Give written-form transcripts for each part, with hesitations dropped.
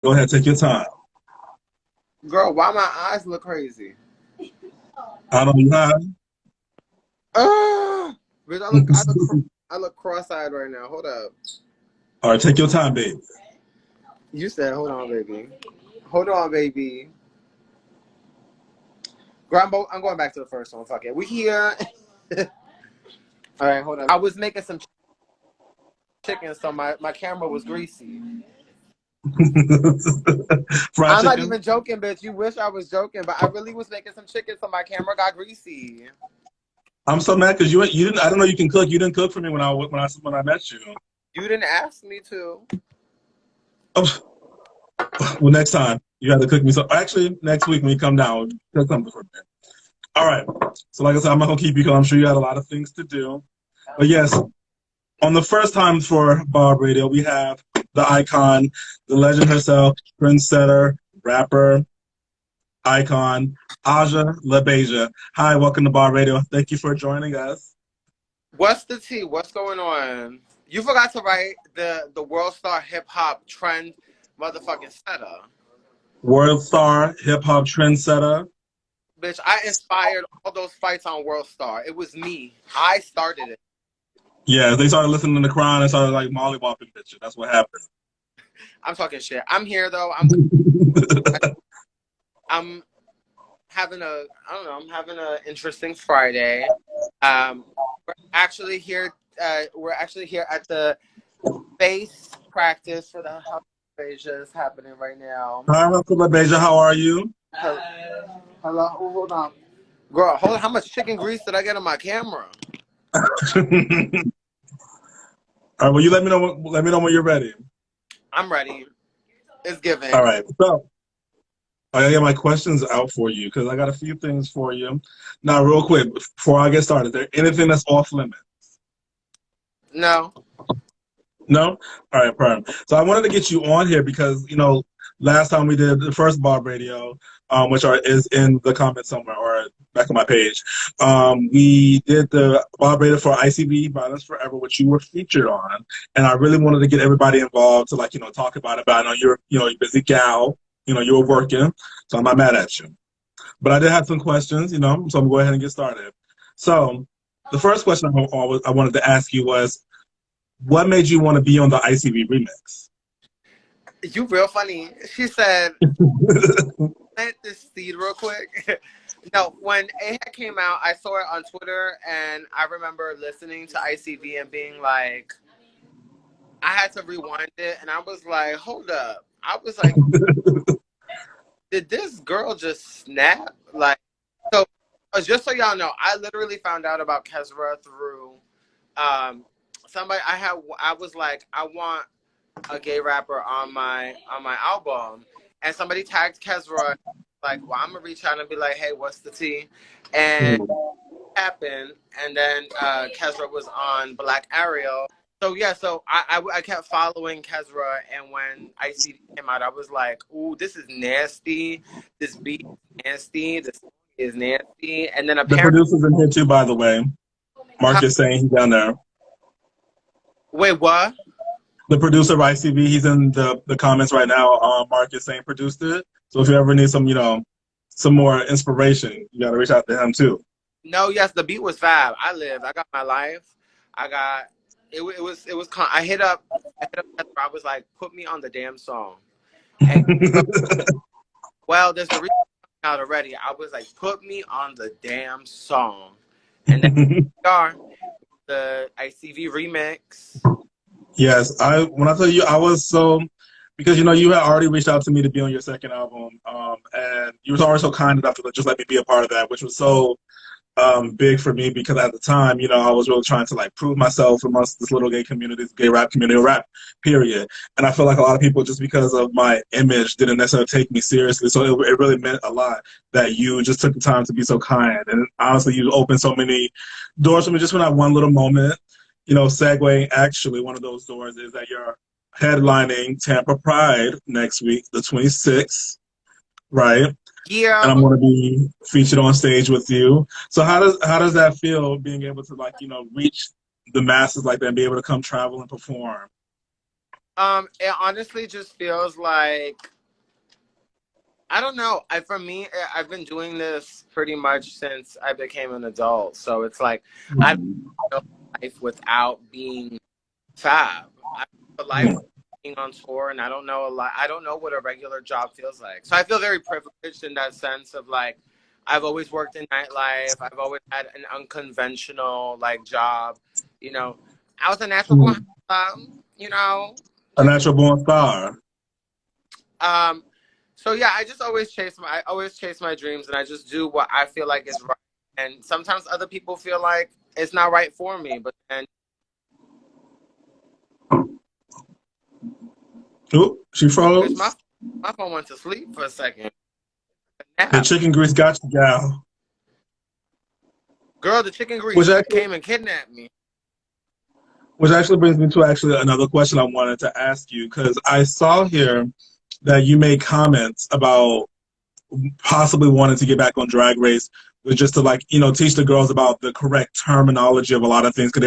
Go ahead, take your time. Girl, why my eyes look crazy? I don't know you have. Bitch, I look cross-eyed right now. Hold up. All right, take your time, babe. You said, hold on, baby. Hold on, baby. Girl, I'm going back to the first one. Fuck it. We here. All right, hold on. I was making some chicken, so my camera was greasy. Fried I'm not chicken. even joking, bitch. You wish I was joking, but I really was making some chicken, so my camera got greasy. I'm so mad because you didn't. I don't know you can cook. You didn't cook for me when I met you. You didn't ask me to. Oh, well, next time you got to cook me. So actually, next week when you come down, cook something for me. All right. So like I said, I'm not gonna keep you because I'm sure you got a lot of things to do. But yes, on the first time for Bob Radio, we have the icon, the legend herself, trendsetter, rapper, icon, Aja LaBeija. Hi, welcome to Bob Radio. Thank you for joining us. What's the tea? What's going on? You forgot to write the World Star Hip Hop Trend motherfucking setter. World star, hip hop trendsetter. Bitch, I inspired all those fights on World Star. It was me. I started it. Yeah, they started listening to Crown and started like mollywopping bitches. That's what happened. I'm talking shit. I'm here though. I'm having I'm having an interesting Friday. We're actually here. We're actually here at the bass practice for the House of Asia is happening right now. Hi, welcome LaBeija. How are you? Hello. Oh, hold on. Girl, hold on. How much chicken grease did I get on my camera? All right, well, you let me know. Let me know when you're ready. I'm ready. It's giving. All right, so I gotta get my questions out for you because I got a few things for you. Now, real quick, before I get started, is there anything that's off limits? No. No? All right, perfect. So I wanted to get you on here because, last time we did the first Bob Radio, is in the comments somewhere or back on my page, we did the Bob Radio for ICB, Violence Forever, which you were featured on. And I really wanted to get everybody involved to, talk about it. But I know you're a busy gal. You were working, so I'm not mad at you. But I did have some questions, so I'm going to go ahead and get started. So the first question I wanted to ask you was, what made you want to be on the ICB remix? You real funny. She said, plant this seed real quick. No, when it came out, I saw it on Twitter, and I remember listening to ICV and being like, I had to rewind it, and I was like, hold up. I was like, did this girl just snap? So just so y'all know, I literally found out about Kezra through somebody. I was like, I want a gay rapper on my album, and somebody tagged Kezra. Like, well, I'm gonna reach out and be like, hey, what's the tea? And it happened, and then Kezra was on Black Ariel. So yeah, so I kept following Kezra, and when ICD came out, I was like, ooh, this is nasty. This beat is nasty. This song is nasty. And then The apparently, producer's in here too, by the way. Mark is saying he's down there. wait, what? The producer of ICB, he's in the comments right now. Mark is saying produced it. So if you ever need some more inspiration, you got to reach out to him too. No, yes, the beat was fab. I lived. I got my life. I got it. It was. I hit up. I was like, put me on the damn song. And, well, there's a reason out already. I was like, put me on the damn song, and then we are the ICV remix. Yes, when I tell you, I was so because you had already reached out to me to be on your second album, and you was already so kind enough to just let me be a part of that, which was so big for me because at the time, I was really trying to prove myself amongst this little gay community, this gay rap community, rap period. And I feel like a lot of people, just because of my image, didn't necessarily take me seriously. So it really meant a lot that you just took the time to be so kind. And honestly, you opened so many doors for me just for that one little moment. Segueing, actually, one of those doors is that you're headlining Tampa Pride next week, the 26th, right? Yeah. And I'm going to be featured on stage with you. So how does that feel, being able to reach the masses like that and be able to come travel and perform? It honestly just feels like I don't know. For me, I've been doing this pretty much since I became an adult. So it's like I don't know life without being fab. I know life Mm. without being on tour, and I don't know a lot. I don't know what a regular job feels like. So I feel very privileged in that sense of like, I've always worked in nightlife. I've always had an unconventional like job. You know, I was a natural born, Mm. you know, A just natural born star. um. So yeah, I always chase my dreams, and I just do what I feel like is right. And sometimes other people feel like it's not right for me, but then Oop, she bitch, my froze. my phone went to sleep for a second. The Nap. chicken grease got you, gal. Girl, the chicken Which grease actually, came and kidnapped me. which actually brings me to actually another question I wanted to ask you because I saw here that you made comments about possibly wanting to get back on Drag Race, was just to like teach the girls about the correct terminology of a lot of things because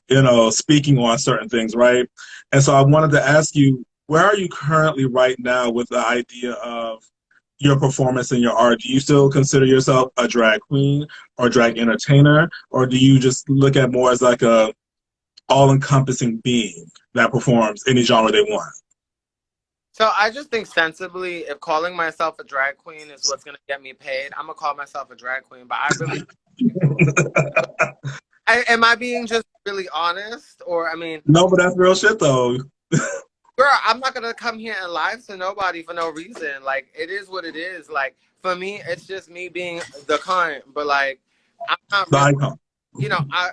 they were speaking on certain things, right? And so I wanted to ask you, where are you currently right now with the idea of your performance and your art? Do you still consider yourself a drag queen or a drag entertainer, or do you just look at more as like a all-encompassing being that performs any genre they want? So I just think sensibly, if calling myself a drag queen is what's gonna get me paid, I'm gonna call myself a drag queen. But I really, am I being just really honest? Or I mean, No, but that's real shit though. girl, I'm not gonna come here and lie to nobody for no reason. Like it is what it is. Like for me, it's just me being the cunt. But like, I'm not The really. icon.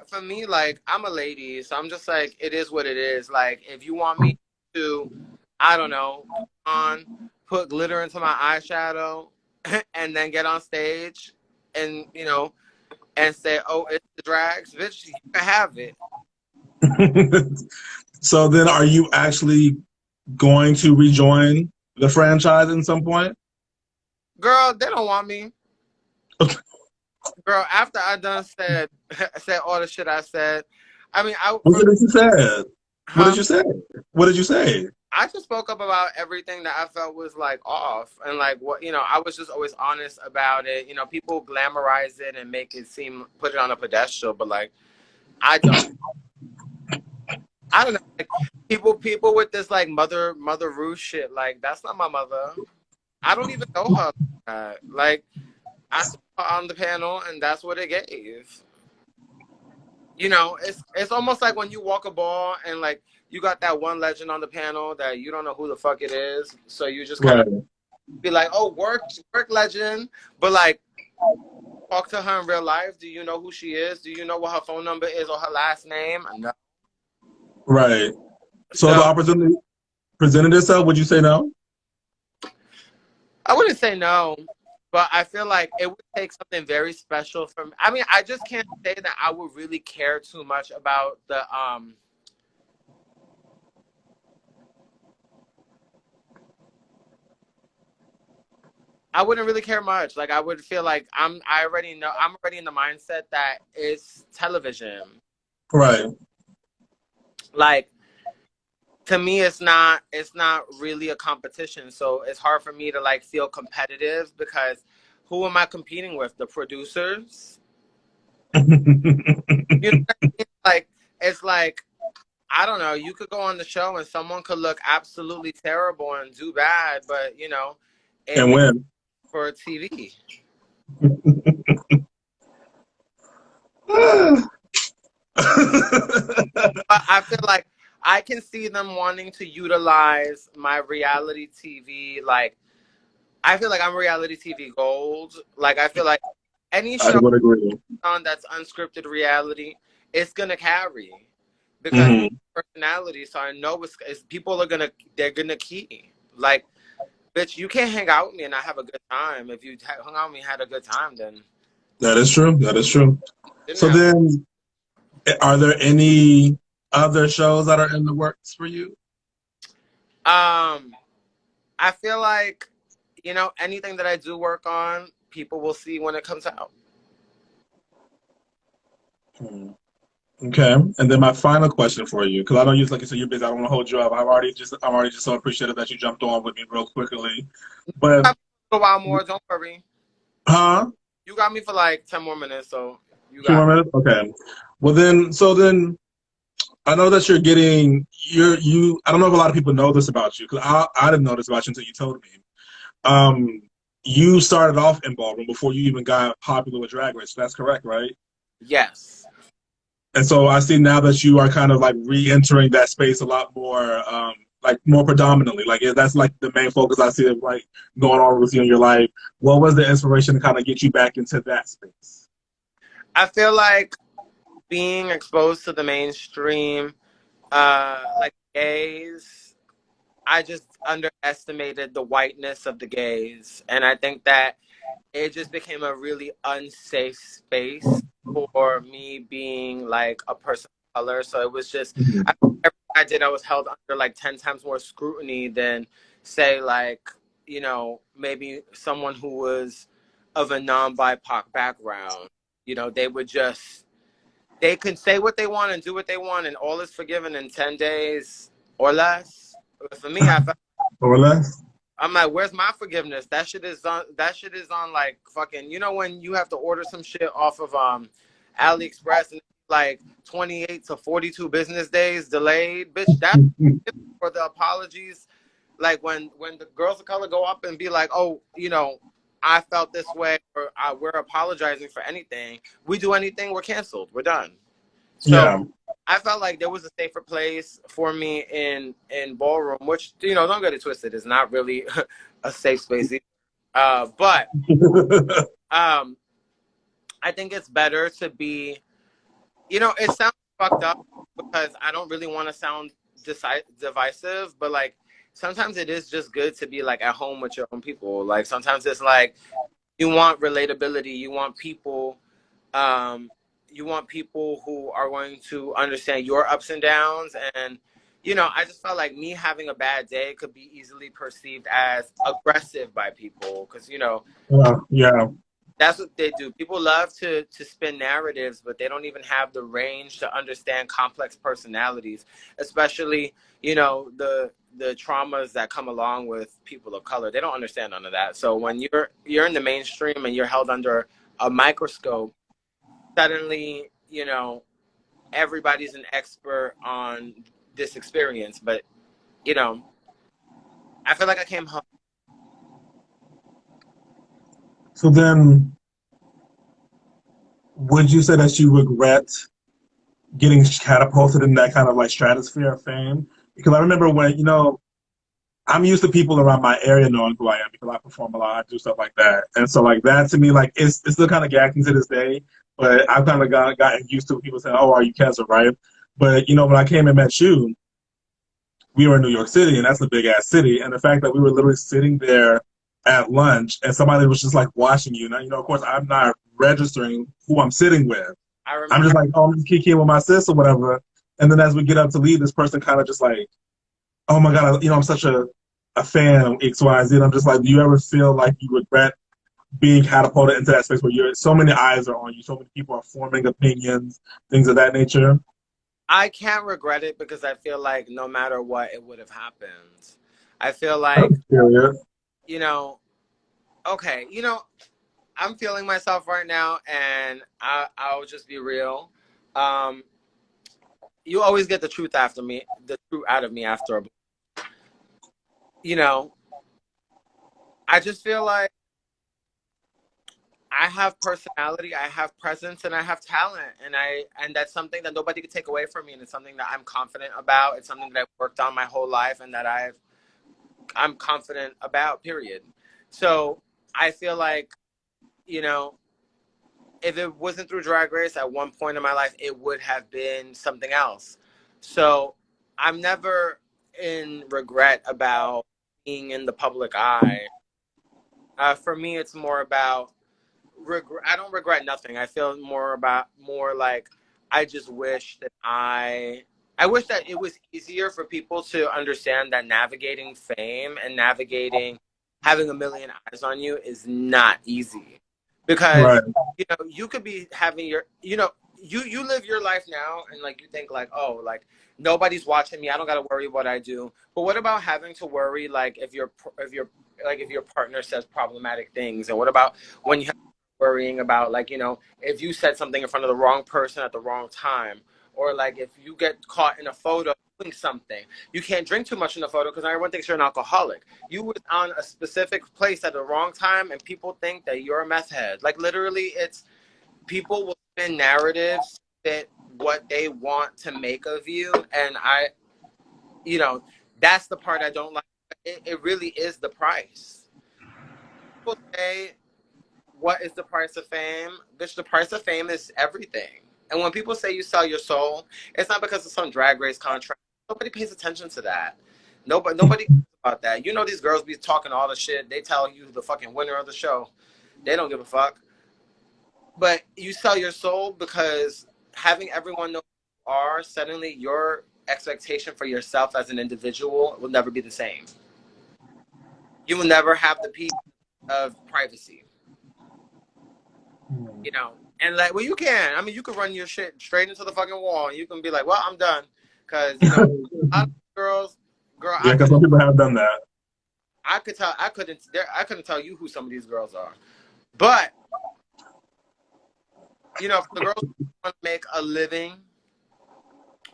For me, like I'm a lady, so I'm just like it is what it is. Like if you want me to, I don't know, put glitter into my eyeshadow, and then get on stage, and and say, "Oh, it's the drags, bitch." You can have it, So then, are you actually going to rejoin the franchise at some point? girl. They don't want me, girl. After I done said said all the shit I said, I mean, What did you say? What did huh? you say? What did you say? I just spoke up about everything that I felt was like off, and like what I was just always honest about it. People glamorize it and make it seem put it on a pedestal, but like I don't. I don't know. Like people with this like mother Ruth shit. Like that's not my mother. I don't even know her. Like I saw her on the panel, and that's what it gave. It's almost like when you walk a ball and like you got that one legend on the panel that you don't know who the fuck it is, so you just kind of Right. be like, "Oh, work legend," but like talk to her in real life. Do you know who she is? Do you know what her phone number is or her last name? No. Right. So the So opportunity presented itself. Would you say no? I wouldn't say no, but I feel like it would take something very special from. I mean, I just can't say that I would really care too much about the. I wouldn't really care much. Like I would feel like I already know. I'm already in the mindset that it's television. Right. Like to me, it's not really a competition. So it's hard for me to like feel competitive because who am I competing with? The producers. You know what I mean? Like it's like I don't know. You could go on the show and someone could look absolutely terrible and do bad, but it And makes when? for TV. But I feel like I can see them wanting to utilize my reality TV. Like I feel like I'm reality TV gold. Like I feel like any I show would agree. on that's unscripted reality, it's gonna carry because Hmm. personality. So I know it's people they're gonna key like. Bitch, you can't hang out with me and not have a good time. If you hung out with me and had a good time, then That is true. That is true. didn't So have. then, are there any other shows that are in the works for you? I feel like anything that I do work on, people will see when it comes out. Hmm. Okay, and then my final question for you, because I know you, like you said, you're busy. I don't want to hold you up. I'm already just so appreciative that you jumped on with me real quickly. But a while more. Don't worry. Huh? You got me for like 10 more minutes, so you Few more got me. minutes? Okay. Well then I know that you I don't know if a lot of people know this about you, because I didn't know this about you until you told me. Um you started off in ballroom before you even got popular with Drag Race. That's correct, right? Yes. And so I see now that you are kind of like re-entering that space a lot more, like more predominantly. Like that's like the main focus I see of like going on with you in your life. What was the inspiration to kind of get you back into that space? I feel like being exposed to the mainstream, like gays, I just underestimated the whiteness of the gays. And I think that it just became a really unsafe space for me being like a person of color. So it was just, Mhm. everything I did, I was held under like 10 times more scrutiny than, say, like, maybe someone who was of a non BIPOC background. They would just, they can say what they want and do what they want, and all is forgiven in 10 days or less. But for me, I felt Or less? I'm like, where's my forgiveness? That shit is on like fucking, when you have to order some shit off of AliExpress and like 28 to 42 business days delayed. Bitch, that's for the apologies. Like when the girls of color go up and be like, "Oh, I felt this way," or we're apologizing for anything. We do anything, we're canceled. We're done. Yeah. So I felt like there was a safer place for me in ballroom, which don't get it twisted, is not really a safe space either. But um, I think it's better to be. It sounds fucked up because I don't really want to sound divisive, but like sometimes it is just good to be like at home with your own people. Like sometimes it's like you want relatability, um, you want people who are going to understand your ups and downs. And I just felt like me having a bad day could be easily perceived as aggressive by people, because Yeah. that's what they do. People love to spin narratives, but they don't even have the range to understand complex personalities, especially the traumas that come along with people of color. They don't understand none of that. So when you're in the mainstream and you're held under a microscope, suddenly everybody's an expert on this experience. But you know I feel like I came home. So then, would you say that you regret getting catapulted in that kind of like stratosphere of fame? Because I remember when, I'm used to people around my area knowing who I am because I perform a lot, I do stuff like that. And so like that to me, like it's still kind of gagging to this day, but I've kind of gotten used to people saying, "Oh, are you Keza?" Right? But when I came and met you, we were in New York City, and that's a big ass city. And the fact that we were literally sitting there at lunch, and somebody was just like watching you. Now, of course, I'm not registering who I'm sitting with. I I'm remember. just like, oh, I'm just kicking with my sis or whatever. And then as we get up to leave, this person kind of just like, oh my god, I'm such a fan of X, Y, Z. And I'm just like, do you ever feel like you regret being catapulted into that space where so many eyes are on you, so many people are forming opinions, things of that nature? I can't regret it because I feel like no matter what, it would have happened. I feel like, Period. you know, okay, I'm feeling myself right now, and I'll just be real. Um, you always get the truth out of me after you know, I just feel like I have personality, I have presence, and I have talent, and that's something that nobody can take away from me, and it's something that I'm confident about. It's something that I've worked on my whole life, and that I'm confident about. Period. So I feel like you know if it wasn't through Drag Race at one point in my life, it would have been something else. So I'm never in regret about being in the public eye. For me, it's more about I don't regret nothing. I feel more like I just wish that I wish that it was easier for people to understand that navigating fame and navigating having a million eyes on you is not easy, because Right. you could be having your you live your life now, and like you think like, oh, like nobody's watching me, I don't got to worry what I do. But what about having to worry like if your partner says problematic things, and what about when you have worrying about like, you know, if you said something in front of the wrong person at the wrong time, or like if you get caught in a photo doing something. You can't drink too much in the photo because everyone thinks you're an alcoholic. You was on a specific place at the wrong time, and people think that you're a meth head. Like literally, it's people will spin narratives that what they want to make of you, and you know, that's the part I don't like. It really is the price. People say, what is the price of fame? Bitch, the price of fame is everything. And when people say you sell your soul, it's not because of some drag race contract. Nobody pays attention to that. Nobody cares about that. You know, these girls be talking all the shit. They tell you the fucking winner of the show. They don't give a fuck. But you sell your soul because having everyone know who you are, suddenly your expectation for yourself as an individual will never be the same. You will never have the peace of privacy. You know, and like, well, you can. I mean, you can run your shit straight into the fucking wall, and you can be like, well, I'm done, because you know, a lot of girls, girl, Yeah, because some people have done that. I couldn't tell you who some of these girls are, but you know, for the girls who want to make a living,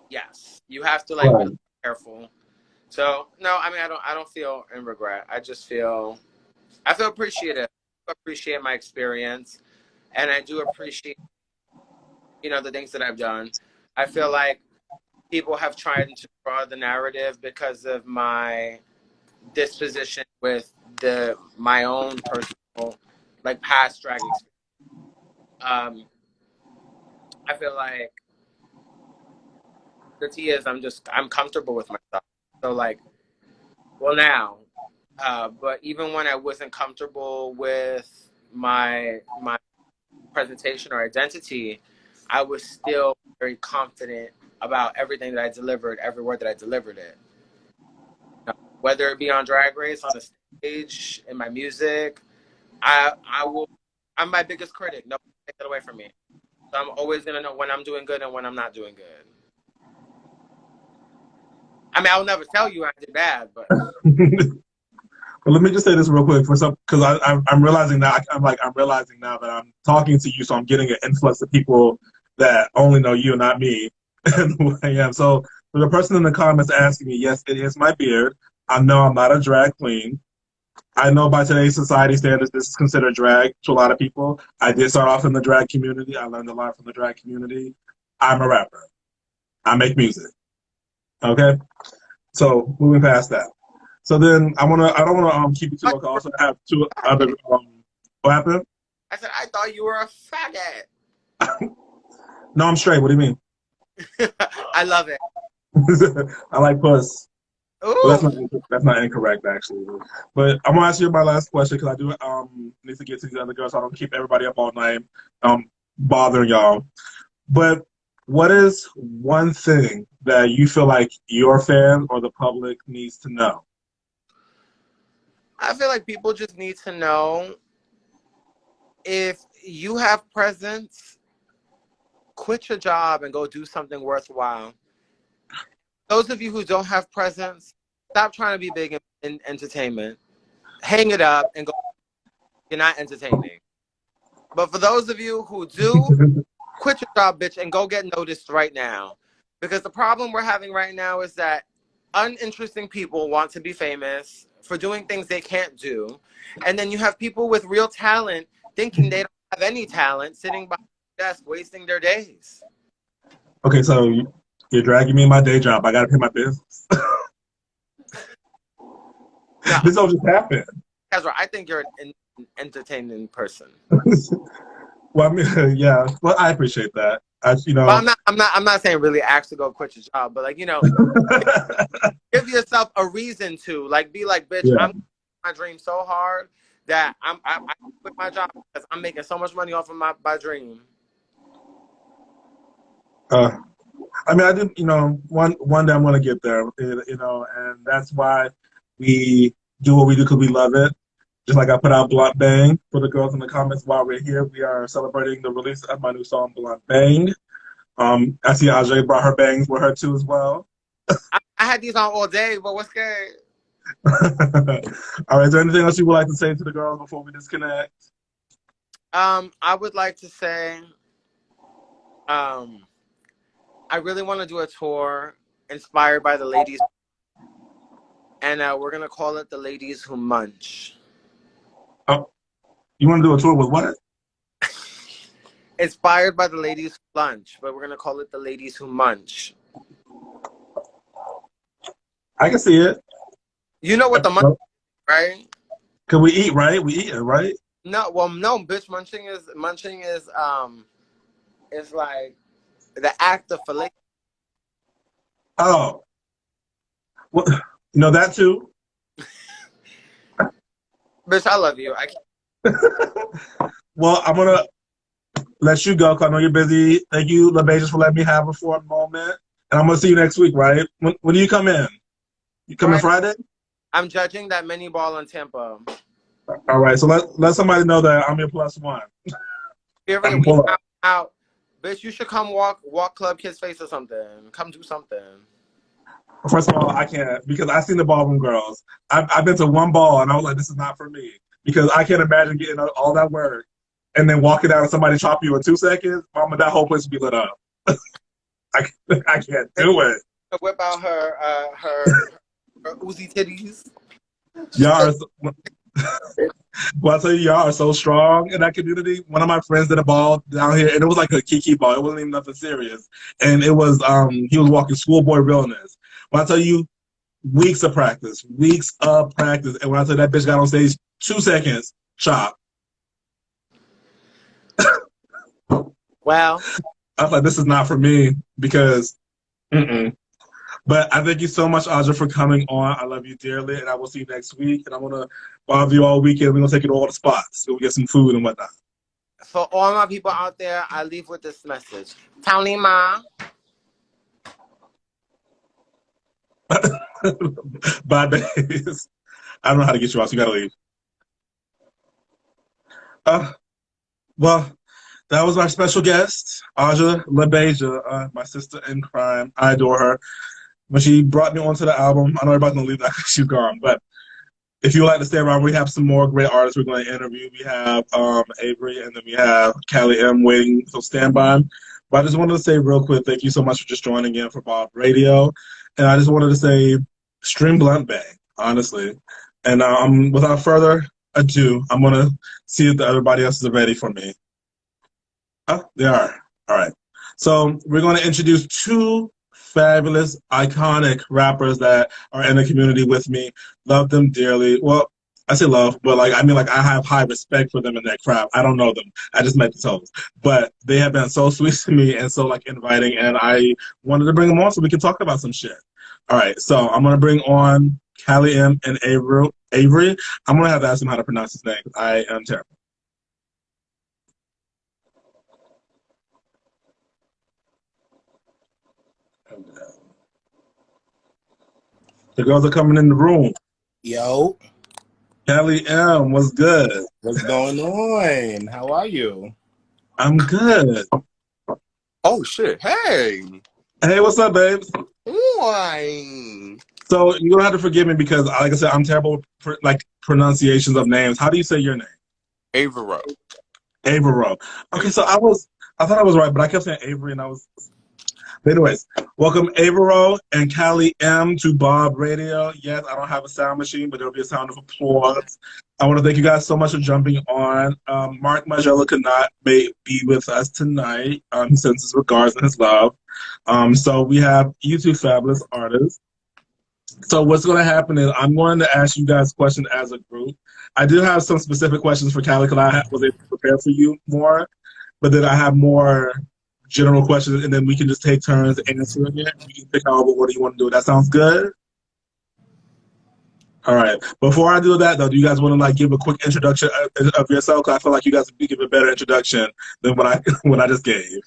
yes, you have to like really be careful. So no, I mean, I don't feel in regret. I feel appreciative. I appreciate my experience. And I do appreciate, you know, the things that I've done. I feel like people have tried to draw the narrative because of my disposition with my own personal, like, past drag experience. I feel like the tea is I'm comfortable with myself. So like, well now, but even when I wasn't comfortable with my presentation or identity, I was still very confident about everything that I delivered, every word that I delivered it. Whether it be on Drag Race, on the stage, in my music, I'm my biggest critic. Nobody take that away from me. So I'm always gonna know when I'm doing good and when I'm not doing good. I mean, I'll never tell you I did bad, but. But let me just say this real quick for some, because I'm realizing now. I'm realizing now that I'm talking to you, so I'm getting an influx of people that only know you and not me. Who I am. So for the person in the comments asking me, yes, it is my beard. I know I'm not a drag queen. I know by today's society standards, this is considered drag to a lot of people. I did start off in the drag community. I learned a lot from the drag community. I'm a rapper. I make music. Okay, so moving past that. So then I don't wanna keep it too long. I also have two other what happened? I said I thought you were a faggot. No, I'm straight. What do you mean? I love it. I like puss. Well, Ooh. that's not incorrect actually. But I'm gonna ask you my last question because I do need to get to these other girls so I don't keep everybody up all night bothering y'all. But what is one thing that you feel like your fans or the public needs to know? I feel like people just need to know, if you have presence, quit your job and go do something worthwhile. Those of you who don't have presence, stop trying to be big in entertainment. Hang it up and go. You're not entertaining. But for those of you who do, quit your job, bitch, and go get noticed right now. Because the problem we're having right now is that uninteresting people want to be famous for doing things they can't do. And then you have people with real talent thinking they don't have any talent, sitting behind the desk wasting their days. Okay, so you're dragging me in my day job. I gotta pay my bills. No, This all just happened. Ezra, I think you're an entertaining person. Well, I mean, yeah. Well, I appreciate that. Well, I'm not saying really actually go quit your job, but like, you know, give yourself a reason to like be like, bitch, Yeah. I'm my dream so hard that I quit my job because I'm making so much money off of my dream. I mean, I did. You know, one day I'm gonna get there. You know, and that's why we do what we do because we love it. Just like I put out Blunt Bang for the girls in the comments while we're here. We are celebrating the release of my new song, Blunt Bang. I see Ajay brought her bangs with her too as well. I had these on all day, but what's good? All right, is there anything else you would like to say to the girls before we disconnect? I would like to say, um, I really want to do a tour inspired by the ladies, and we're gonna call it the Ladies Who Munch. Oh, you want to do a tour with what? Inspired by the Ladies Who Lunch, but we're gonna call it the Ladies Who Munch. I can see it. You know what the munch, right? Cause we eat, right? We eat it, right? No, well, no, bitch. Munching is like the act of fillet. Oh, well, you know that too. Bitch, I love you. I can't. Well, I'm gonna let you go because I know you're busy. Thank you, LaBeijas, for letting me have her for a moment. And I'm gonna see you next week, right? When do you come in? You come in Friday? I'm judging that mini ball in Tampa. All right, so let somebody know that I'm your plus one. Period. We out. Bitch, you should come walk Club Kids Face or something. Come do something. First of all, I can't because I seen the ballroom girls. I've been to one ball and I was like, this is not for me because I can't imagine getting all that work and then walking out and somebody chop you in 2 seconds. Mama, that whole place would be lit up. I can't do it. Whip out her Uzi titties. Y'all are, well, I tell you, y'all are so strong in that community. One of my friends did a ball down here, and it was like a kiki ball. It wasn't even nothing serious, and it was he was walking schoolboy realness. When I tell you, weeks of practice, and when I tell you that bitch got on stage, 2 seconds, chop. Well, I was like, this is not for me because. Mm-mm. But I thank you so much, Audra, for coming on. I love you dearly, and I will see you next week. And I'm gonna bother you all weekend. We're gonna take you to all the spots. So we get some food and whatnot. for all my people out there, I leave with this message. Taulima. Bye, days. I don't know how to get you out, so you gotta leave. Well, that was our special guest, Aja LaBeija, my sister in crime. I adore her. When she brought me onto the album, I know everybody's gonna leave that because she's gone, but if you would like to stay around, we have some more great artists we're going to interview. We have Avery, and then we have Callie M waiting, so stand by. But I just wanted to say real quick, thank you so much for just joining in for Bob Radio. And I just wanted to say, stream Blunt Bang, honestly. And without further ado, I'm going to see if everybody else is ready for me. Oh, they are. All right. So we're going to introduce two fabulous, iconic rappers that are in the community with me. Love them dearly. Well, I say love, but I mean I have high respect for them in that crowd. I don't know them. I just met the souls. But they have been so sweet to me and so inviting, and I wanted to bring them on so we can talk about some shit. All right, so I'm gonna bring on Callie M and Avery. I'm gonna have to ask him how to pronounce his name. I am terrible. The girls are coming in the room. Yo. Callie M, what's good? What's going on? How are you? I'm good. Oh, shit. Hey. Hey, what's up, babes? Why? So you're gonna have to forgive me because, like I said, I'm terrible for pronunciations of names. How do you say your name? Avero. Avero. Okay, so I thought I was right, but I kept saying Avery, and I was. But anyways, welcome Avero and Callie M to Bob Radio. Yes, I don't have a sound machine, but there'll be a sound of applause. I want to thank you guys so much for jumping on. Mark Magella could not be with us tonight. He sends his regards and his love. So we have you two fabulous artists. So what's going to happen is I'm going to ask you guys questions as a group. I do have some specific questions for Callie because I was able to prepare for you more, but then I have more general questions, and then we can just take turns answering it. You can pick however order you want to do it. That sounds good? All right. Before I do that, though, do you guys want to give a quick introduction of yourself? Because I feel like you guys would give a better introduction than what I just gave.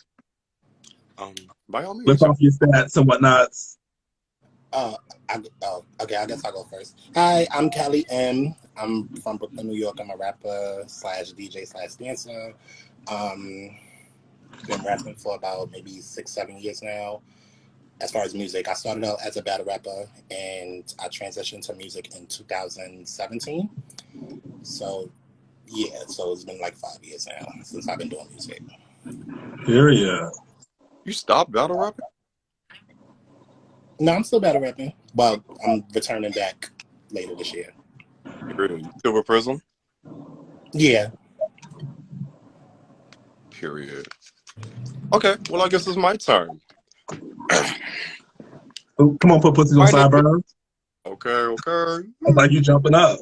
By all means. Let's off your stats and whatnots. Okay, I guess I'll go first. Hi, I'm Callie M. I'm from Brooklyn, New York. I'm a rapper / DJ / dancer. Been rapping for about maybe 6, 7 years now. As far as music, I started out as a battle rapper and I transitioned to music in 2017. So yeah, so it's been like 5 years now since I've been doing music. Period. You stopped battle rapping? No, I'm still battle rapping. Well, I'm returning back later this year. Really? Silver Prism? Yeah. Period. Okay, well, I guess it's my turn. Oh, come on, put pussies on My name is... sideburns. Okay. It's like you jumping up.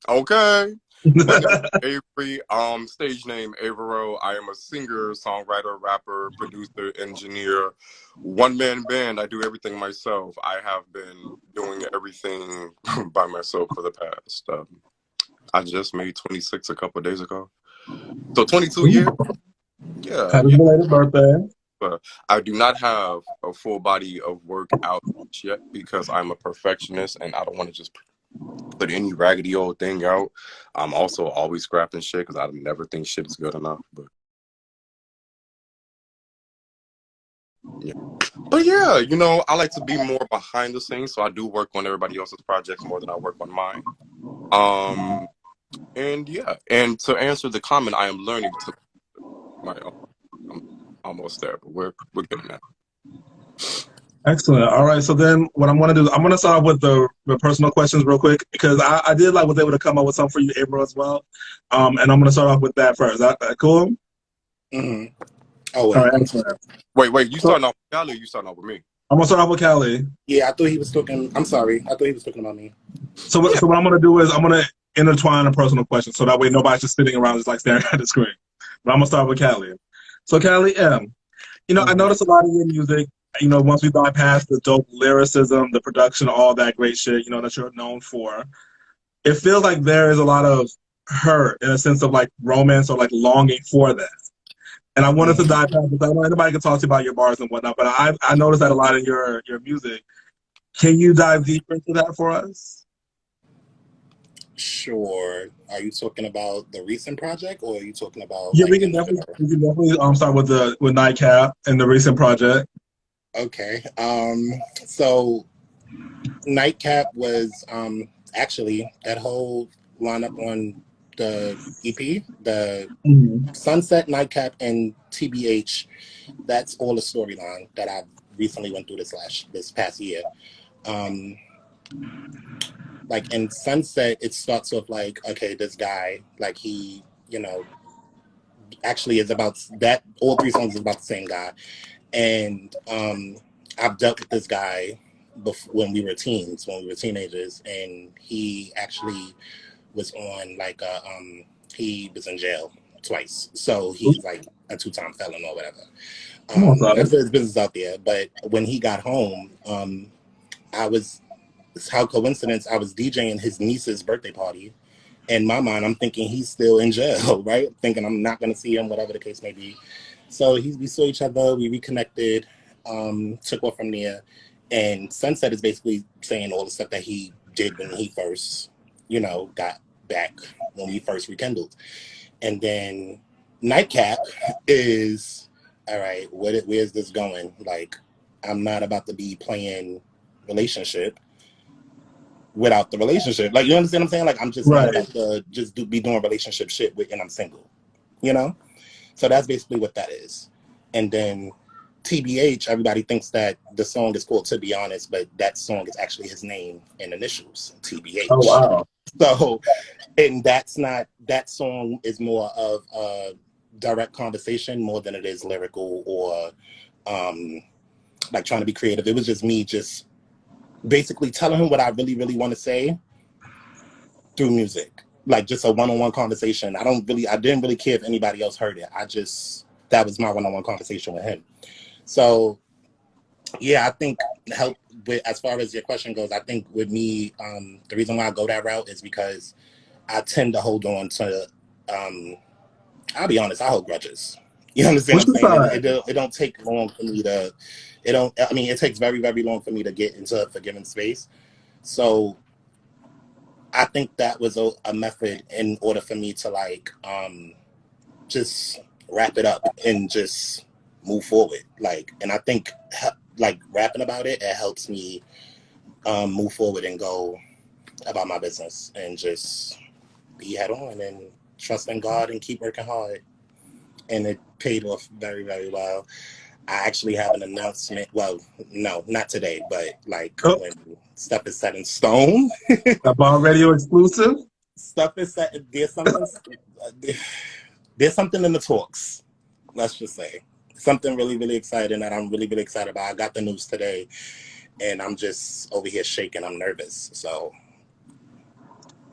Okay. My name is Avery. Stage name Avero. I am a singer, songwriter, rapper, producer, engineer, one-man band. I do everything myself. I have been doing everything by myself for the past. I just made 26 a couple of days ago. So 22 years. Yeah. Happy belated birthday. But I do not have a full body of work out yet because I'm a perfectionist and I don't want to just put any raggedy old thing out. I'm also always scrapping shit because I never think shit is good enough. But yeah, you know, I like to be more behind the scenes, so I do work on everybody else's projects more than I work on mine. And yeah, and to answer the comment, I am learning to my own. I'm almost there, but we're getting there. Excellent. All right. So then what I'm going to do is I'm going to start off with the personal questions real quick because I did was able to come up with some for you, April, as well. And I'm going to start off with that first. That cool? Mm-hmm. Oh, wait. All right. Excellent. Wait. You starting off with Callie or you starting off with me? I'm going to start off with Callie. Yeah, I thought he was talking. I'm sorry. I thought he was talking about me. So what I'm going to do is I'm going to intertwine a personal question so that way nobody's just sitting around just like staring at the screen. But I'm going to start with Callie. So Callie M., you know, I noticed a lot of your music, you know, once we bypass the dope lyricism, the production, all that great shit, you know, that you're known for, it feels like there is a lot of hurt in a sense of like romance or like longing for that. And I wanted to dive past this. I know anybody can talk to you about your bars and whatnot, but I noticed that a lot in your music. Can you dive deeper into that for us? Sure. Are you talking about the recent project or are you talking about Yeah, like in general? we can definitely start with Nightcap and the recent project. Okay. So Nightcap was actually that whole lineup on the EP, the Sunset, Nightcap, and TBH. That's all the storyline that I recently went through this past year. Like in Sunset, it starts with like, okay, this guy, like he, you know, actually is about that. All three songs is about the same guy, and I've dealt with this guy when we were teens, when we were teenagers, and he actually was on like he was in jail twice, so he's like a 2-time felon or whatever. That's his business out there. But when he got home, how coincidence, I was DJing his niece's birthday party. In my mind, I'm thinking he's still in jail, right? Thinking I'm not going to see him, whatever the case may be. So we saw each other, we reconnected, took off from there. And Sunset is basically saying all the stuff that he did when he first, you know, got back, when we first rekindled. And then Nightcap is, all right, where's this going? Like, I'm not about to be playing relationship without the relationship. Like, you understand what I'm saying? Like, I'm just not about to just be doing relationship shit and I'm single, you know? So that's basically what that is. And then TBH, everybody thinks that the song is called To Be Honest, but that song is actually his name in initials, TBH. Oh, wow. So, and that song is more of a direct conversation more than it is lyrical or like trying to be creative. It was just me just basically telling him what I really, really want to say through music, like just a one-on-one conversation. I didn't really care if anybody else heard it. That was my one-on-one conversation with him. So yeah, I think help with, as far as your question goes, I think with me, the reason why I go that route is because I tend to hold on to, I'll be honest, I hold grudges. You understand what I'm saying? It don't take long for me to, it takes very, very long for me to get into a forgiving space. So I think that was a method in order for me to like, just wrap it up and just move forward. Like, and I think like rapping about it, it helps me move forward and go about my business and just be head on and trust in God and keep working hard. And it paid off very, very well. I actually have an announcement. Well, no, not today, but like Oh, when stuff is set in stone, a Bomb Radio exclusive. stuff is set. There's something in the talks. Let's just say something really, really exciting that I'm really, really excited about. I got the news today, and I'm just over here shaking. I'm nervous. So,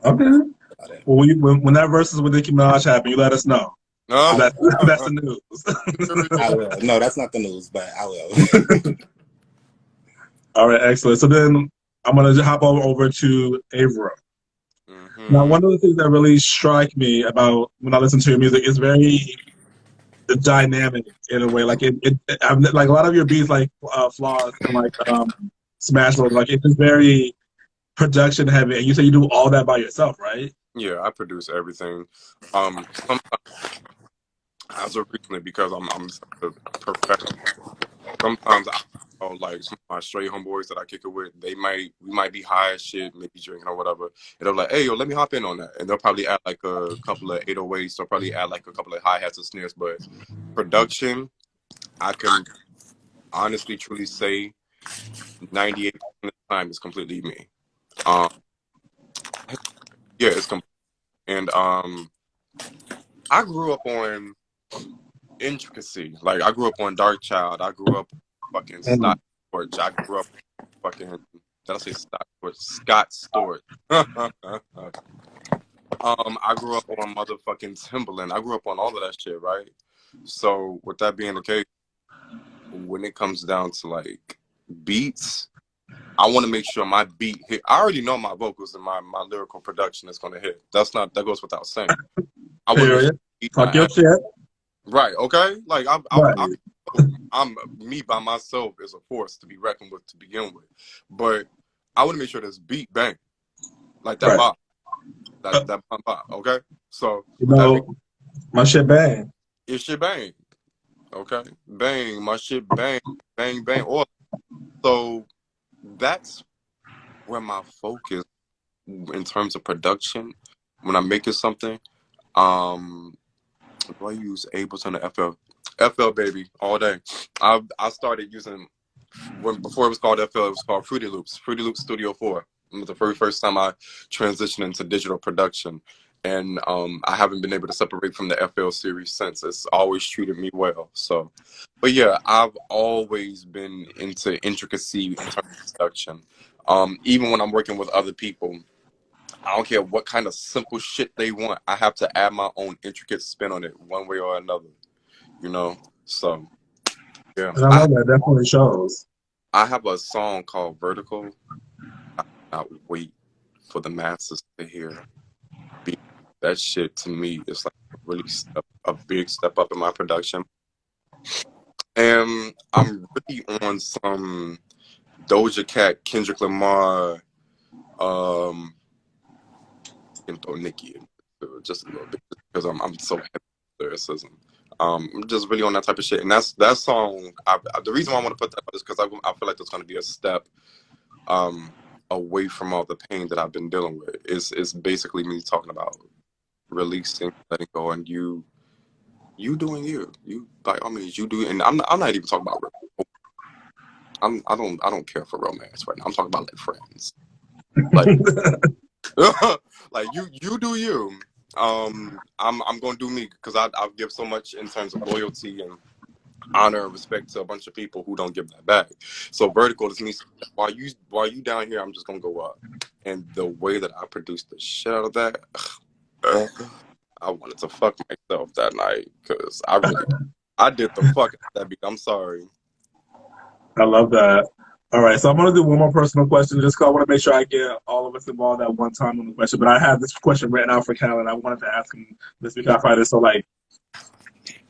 Okay. Well, when that versus with Nicki Minaj happen, you let us know. That's the news. I will. No, that's not the news, but I will. All right, excellent. So then I'm gonna hop over to Avro. Now, one of the things that really strike me about when I listen to your music is very dynamic in a way. Like like a lot of your beats, like Flaws and like Smash Mouth, like it's very production heavy. And you say you do all that by yourself, right? Yeah, I produce everything. Sometimes, as of recently, because I'm such a professional. Sometimes like some of my straight homeboys that I kick it with, we might be high as shit, maybe drinking or whatever, and they're like, hey yo, let me hop in on that, and they'll probably add like a couple of 808s, they'll probably add like a couple of hi-hats and snares, but production, I can honestly truly say 98% of the time is completely me. Yeah, it's complete. And I grew up on intricacy. Like I grew up on Dark Child. I grew up fucking Scott Storch. I grew up fucking, did I say Scott Storch? Scott Storch. I grew up on motherfucking Timberland. I grew up on all of that shit, right? So with that being the case, when it comes down to like beats, I want to make sure my beat hit. I already know my vocals and my lyrical production is gonna hit. That goes without saying. I want to talk your shit. Right, okay? Like I'm me by myself is a force to be reckoned with to begin with. But I want to make sure this beat bang. Like that bop. That bop, okay? So my shit bang. It shit bang. Okay? Bang, my shit bang, bang, bang. So that's where my focus in terms of production when I'm making something. Do I use Ableton or FL? FL baby all day. I started using before it was called FL, it was called Fruity Loops Studio 4. It was the very first time I transitioned into digital production, and I haven't been able to separate from the FL series since. It's always treated me well. So, but yeah, I've always been into intricacy in terms of production. Even when I'm working with other people, I don't care what kind of simple shit they want. I have to add my own intricate spin on it one way or another, you know? So, yeah. And I love that. Definitely shows. I have a song called Vertical. I cannot wait for the masses to hear. That shit to me is like a big step up in my production. And I'm really on some Doja Cat, Kendrick Lamar, and throw Nicki in just a little bit because I'm so heavy with lyricism. I'm just really on that type of shit, and that song. The reason why I want to put that up is because I feel like there's going to be a step away from all the pain that I've been dealing with. It's basically me talking about releasing, letting go, and you doing you. You by all means you do, and I'm not even talking about. I don't care for romance right now. I'm talking about like friends, like. Like you do you. I'm gonna do me because I've give so much in terms of loyalty and honor and respect to a bunch of people who don't give that back. So Vertical is me. While you down here, I'm just gonna go up. And the way that I produced the shit out of that, I wanted to fuck myself that night because I did the fuck out of that beat. I'm sorry. I love that. All right, so I'm going to do one more personal question just because I want to make sure I get all of us involved at one time on the question. But I have this question written out for Cal, and I wanted to ask him this because I find it so, like,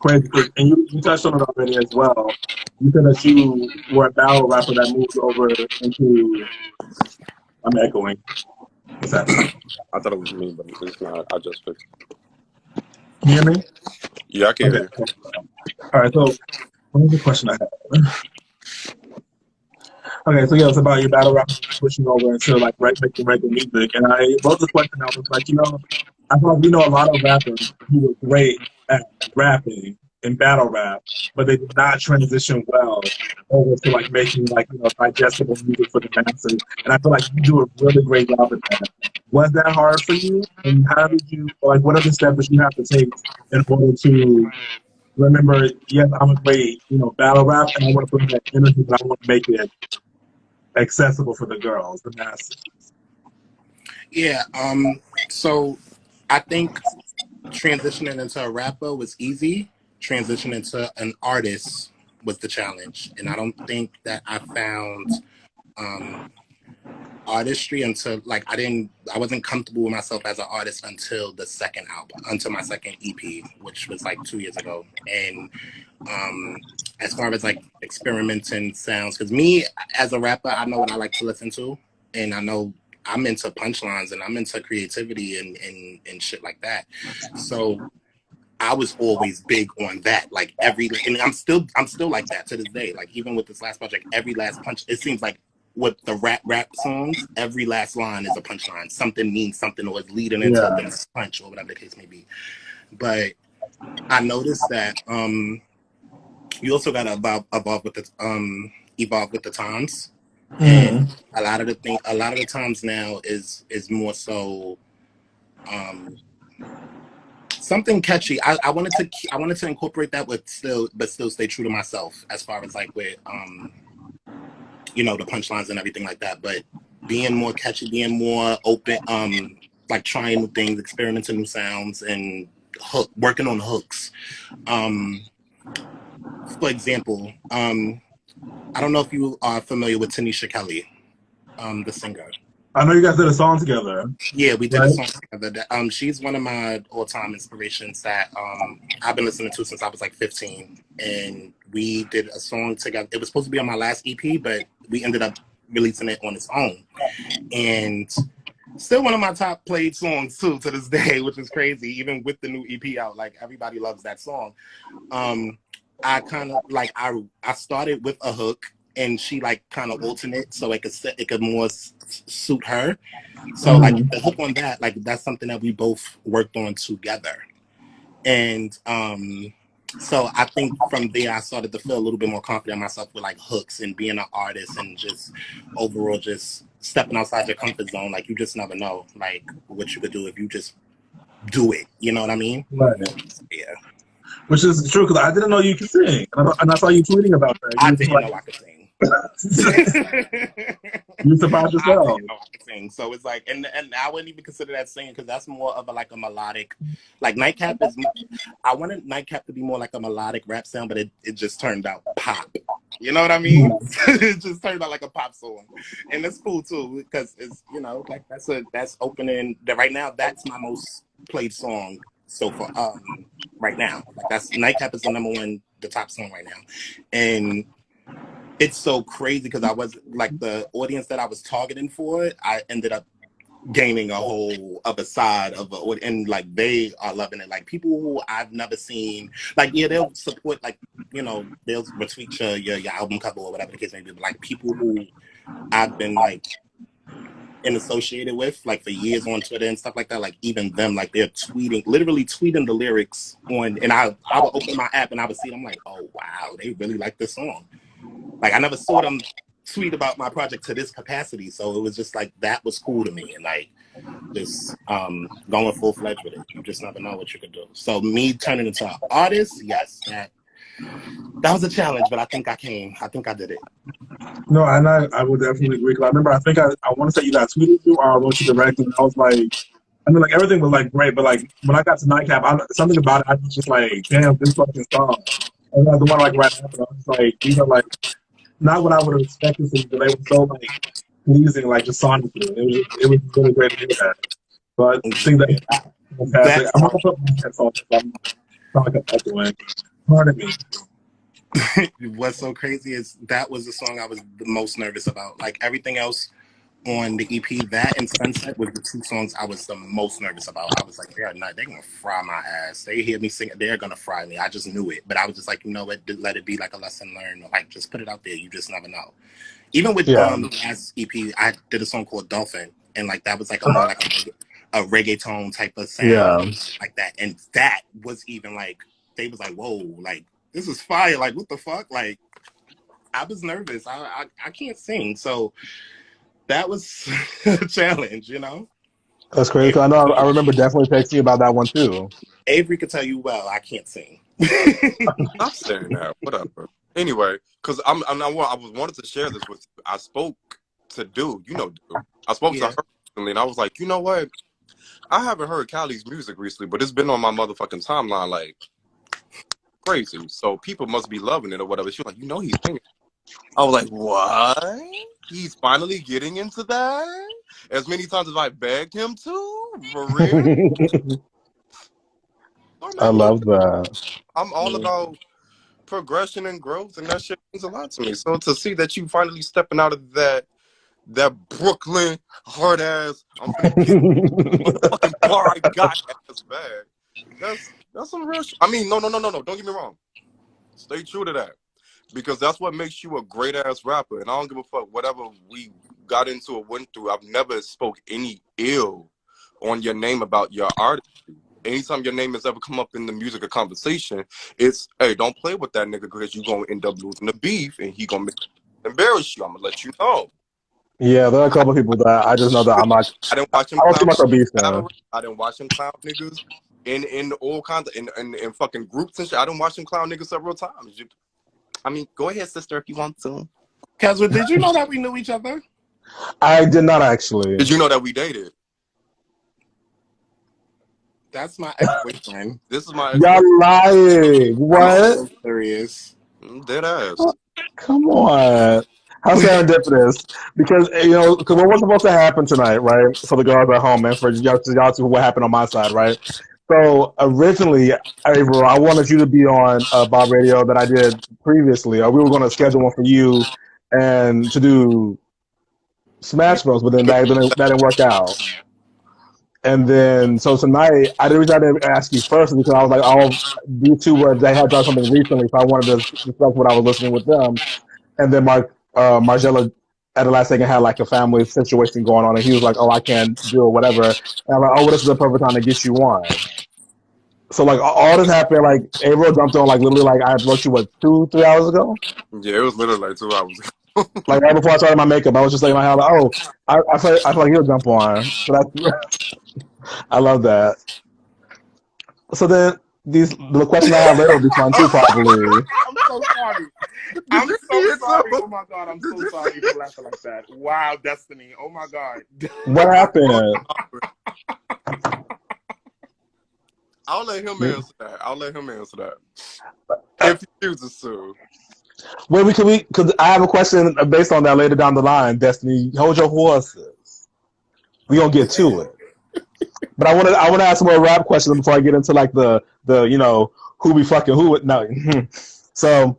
crazy. And you touched on it already as well. You said that you were a battle rapper that moved over into... I'm echoing. What's happening? I thought it was me, but it's not. I just fixed it. Can you hear me? Yeah, I can hear you. All right, so What was the question I had? Okay, so yeah, it's about your battle rap pushing over into like making regular music, and I wrote the question. I was like, I feel like we know a lot of rappers who were great at rapping and battle rap, but they did not transition well over to like making like digestible music for the masses. And I feel like you do a really great job at that. Was that hard for you? And how did you like? What are the steps that you have to take in order to remember? Yes, I'm a great battle rap, and I want to bring that energy, but I want to make it accessible for the girls, the masses. Yeah. So I think transitioning into a rapper was easy. Transitioning to an artist was the challenge, and I don't think that I found artistry until like I wasn't comfortable with myself as an artist until the second album, until my second EP, which was like 2 years ago. And as far as like experimenting sounds, because me as a rapper, I know what I like to listen to, and I know I'm into punchlines and I'm into creativity and shit like that. So I was always big on that. Like and I'm still like that to this day. Like even with this last project, every last punch, it seems like with the rap songs, every last line is a punchline. Something means something or is leading into Yeah. the next punch or whatever the case may be. But I noticed that you also gotta evolve with the times. And Mm. a lot of the times now is more so something catchy. I wanted to incorporate that but still stay true to myself as far as like with the punchlines and everything like that. But being more catchy, being more open, like trying new things, experimenting new sounds, and working on hooks. For example, I don't know if you are familiar with Tanisha Kelly, the singer. I know you guys did a song together, Yeah, we did a right? song together. She's one of my all-time inspirations that I've been listening to since I was like 15, and we did a song together. It was supposed to be on my last EP, but we ended up releasing it on its own, and still one of my top played songs too to this day, which is crazy. Even with the new EP out, like everybody loves that song. I kind of like I started with a hook, and she like kind of alternate so it could more suit her. So like Mm. the hook on that, like that's something that we both worked on together. And so I think from there I started to feel a little bit more confident in myself with like hooks and being an artist and just overall just stepping outside your comfort zone. Like you just never know like what you could do if you just do it. You know what I mean? Right. Yeah. Which is true because I didn't know you could sing, and I saw you tweeting about that. You I were just didn't like, know I could sing. you surprised I yourself. didn't know I could sing. So it's like, and I wouldn't even consider that singing because that's more of like a melodic, like Nightcap is. I wanted Nightcap to be more like a melodic rap sound, but it just turned out pop. You know what I mean? Mm. It just turned out like a pop song, and it's cool too because it's like that's opening. That right now that's my most played song so far. Right now, like that's Nightcap is the #1, the top song right now, and it's so crazy because I was like the audience that I was targeting for it. I ended up gaining a whole other side of it, and like they are loving it. Like people who I've never seen, like yeah, they'll support like they'll retweet your album cover or whatever the case may be. But like people who I've been like associated with like for years on Twitter and stuff like that, like even them, like they're literally tweeting the lyrics on, and I would open my app and I would see it. I'm like, oh wow, they really like this song. Like I never saw them tweet about my project to this capacity, so it was just like that was cool to me, and like just going full fledged with it. You just never know what you could do. So me turning into an artist, yes, that was a challenge, but I think I did it. No, and I would definitely agree. Cause I remember, I think I want to say you got tweeted to, or I wrote you directly, and I was like, I mean, like everything was like great, but like when I got to Nightcap, something about it, I was just like, damn, this fucking song. And then the one like right after, I was like, these are like not what I would have expected to be, but they were so like pleasing, like just sonically. It was really great to hear that. But I think Yeah. that's fantastic. That's I'm gonna put my headphones on. I'm talking about the way. Pardon me. what's so crazy is that was the song I was the most nervous about. Like everything else on the EP. That and Sunset was the two songs I was the most nervous about. I was like, they're gonna fry my ass. They hear me sing, they're gonna fry me. I just knew it, but I was just like, you know what? Let it be like a lesson learned. Like, just put it out there. You just never know. Even with Yeah. the last EP, I did a song called Dolphin, and like that was like a more like a reggaeton type of sound, like that. And that was even like they was like, whoa, like this is fire. Like what the fuck? Like I was nervous. I can't sing, so that was a challenge, you know. That's crazy. I know. I remember definitely texting you about that one too. Avery could tell you well, I can't sing. Stop saying that. Whatever. Anyway, because I was wanted to share this with you. I spoke to Dude. You know Dude. I spoke to her recently, and I was like, you know what? I haven't heard Callie's music recently, but it's been on my motherfucking timeline like crazy. So people must be loving it or whatever. She was like, you know, he's singing. I was like, what? He's finally getting into that? As many times as I begged him to? For real? I love that. I'm all about progression and growth, and that shit means a lot to me. So to see that you finally stepping out of that Brooklyn hard ass, I'm gonna get a fucking bar I got ass bag. That's some real shit. I mean, no. Don't get me wrong. Stay true to that. Because that's what makes you a great ass rapper. And I don't give a fuck whatever we got into or went through. I've never spoke any ill on your name about your artistry. Anytime your name has ever come up in the music or conversation, it's, hey, don't play with that nigga because you're going to end up losing the beef and he going to embarrass you. I'm going to let you know. Yeah, there are a couple of people that I just know that I'm like, I didn't watch him I don't see clown much of beef battle. I didn't watch him clown niggas in all kinds of, in fucking groups and shit. I didn't watch him clown niggas several times. I mean, go ahead, sister, if you want to. Keswick, did you know that we knew each other? I did not actually. Did you know that we dated? That's my ex-boyfriend. This is my Y'all lying. What? I'm so serious. Dead ass. Come on. How serendipitous. Because, you know, because what was supposed to happen tonight, right? For the girls at home and for y'all to what happened on my side, right? So originally, April, I wanted you to be on Bob Radio that I did previously. Or we were going to schedule one for you and to do Smash Bros, but then that didn't work out. And then, so tonight, I didn't ask you first because I was like, oh, these two they had done something recently, so I wanted to discuss what I was listening with them. And then Margella at the last second had like a family situation going on, and he was like, oh, I can't do it, whatever. And I'm like, oh, well, this is the perfect time to get you on. So like all this happened, like April jumped on like literally like I wrote you what 2-3 hours ago. Yeah, it was literally like 2 hours ago. Like right before I started my makeup, I was just like, my like, oh, I feel like he'll jump on. So that's I love that. So then the question I have later will be fun too, probably. I'm so sorry. I'm so sorry. Oh my god, I'm so sorry for laughing like that. Wow, Destiny. Oh my god. What happened? I'll let him answer that. If he chooses to. Well, because I have a question based on that later down the line. Destiny, hold your horses. We gonna get to it. But I want to ask more rap questions before I get into like the you know who be fucking who. No, so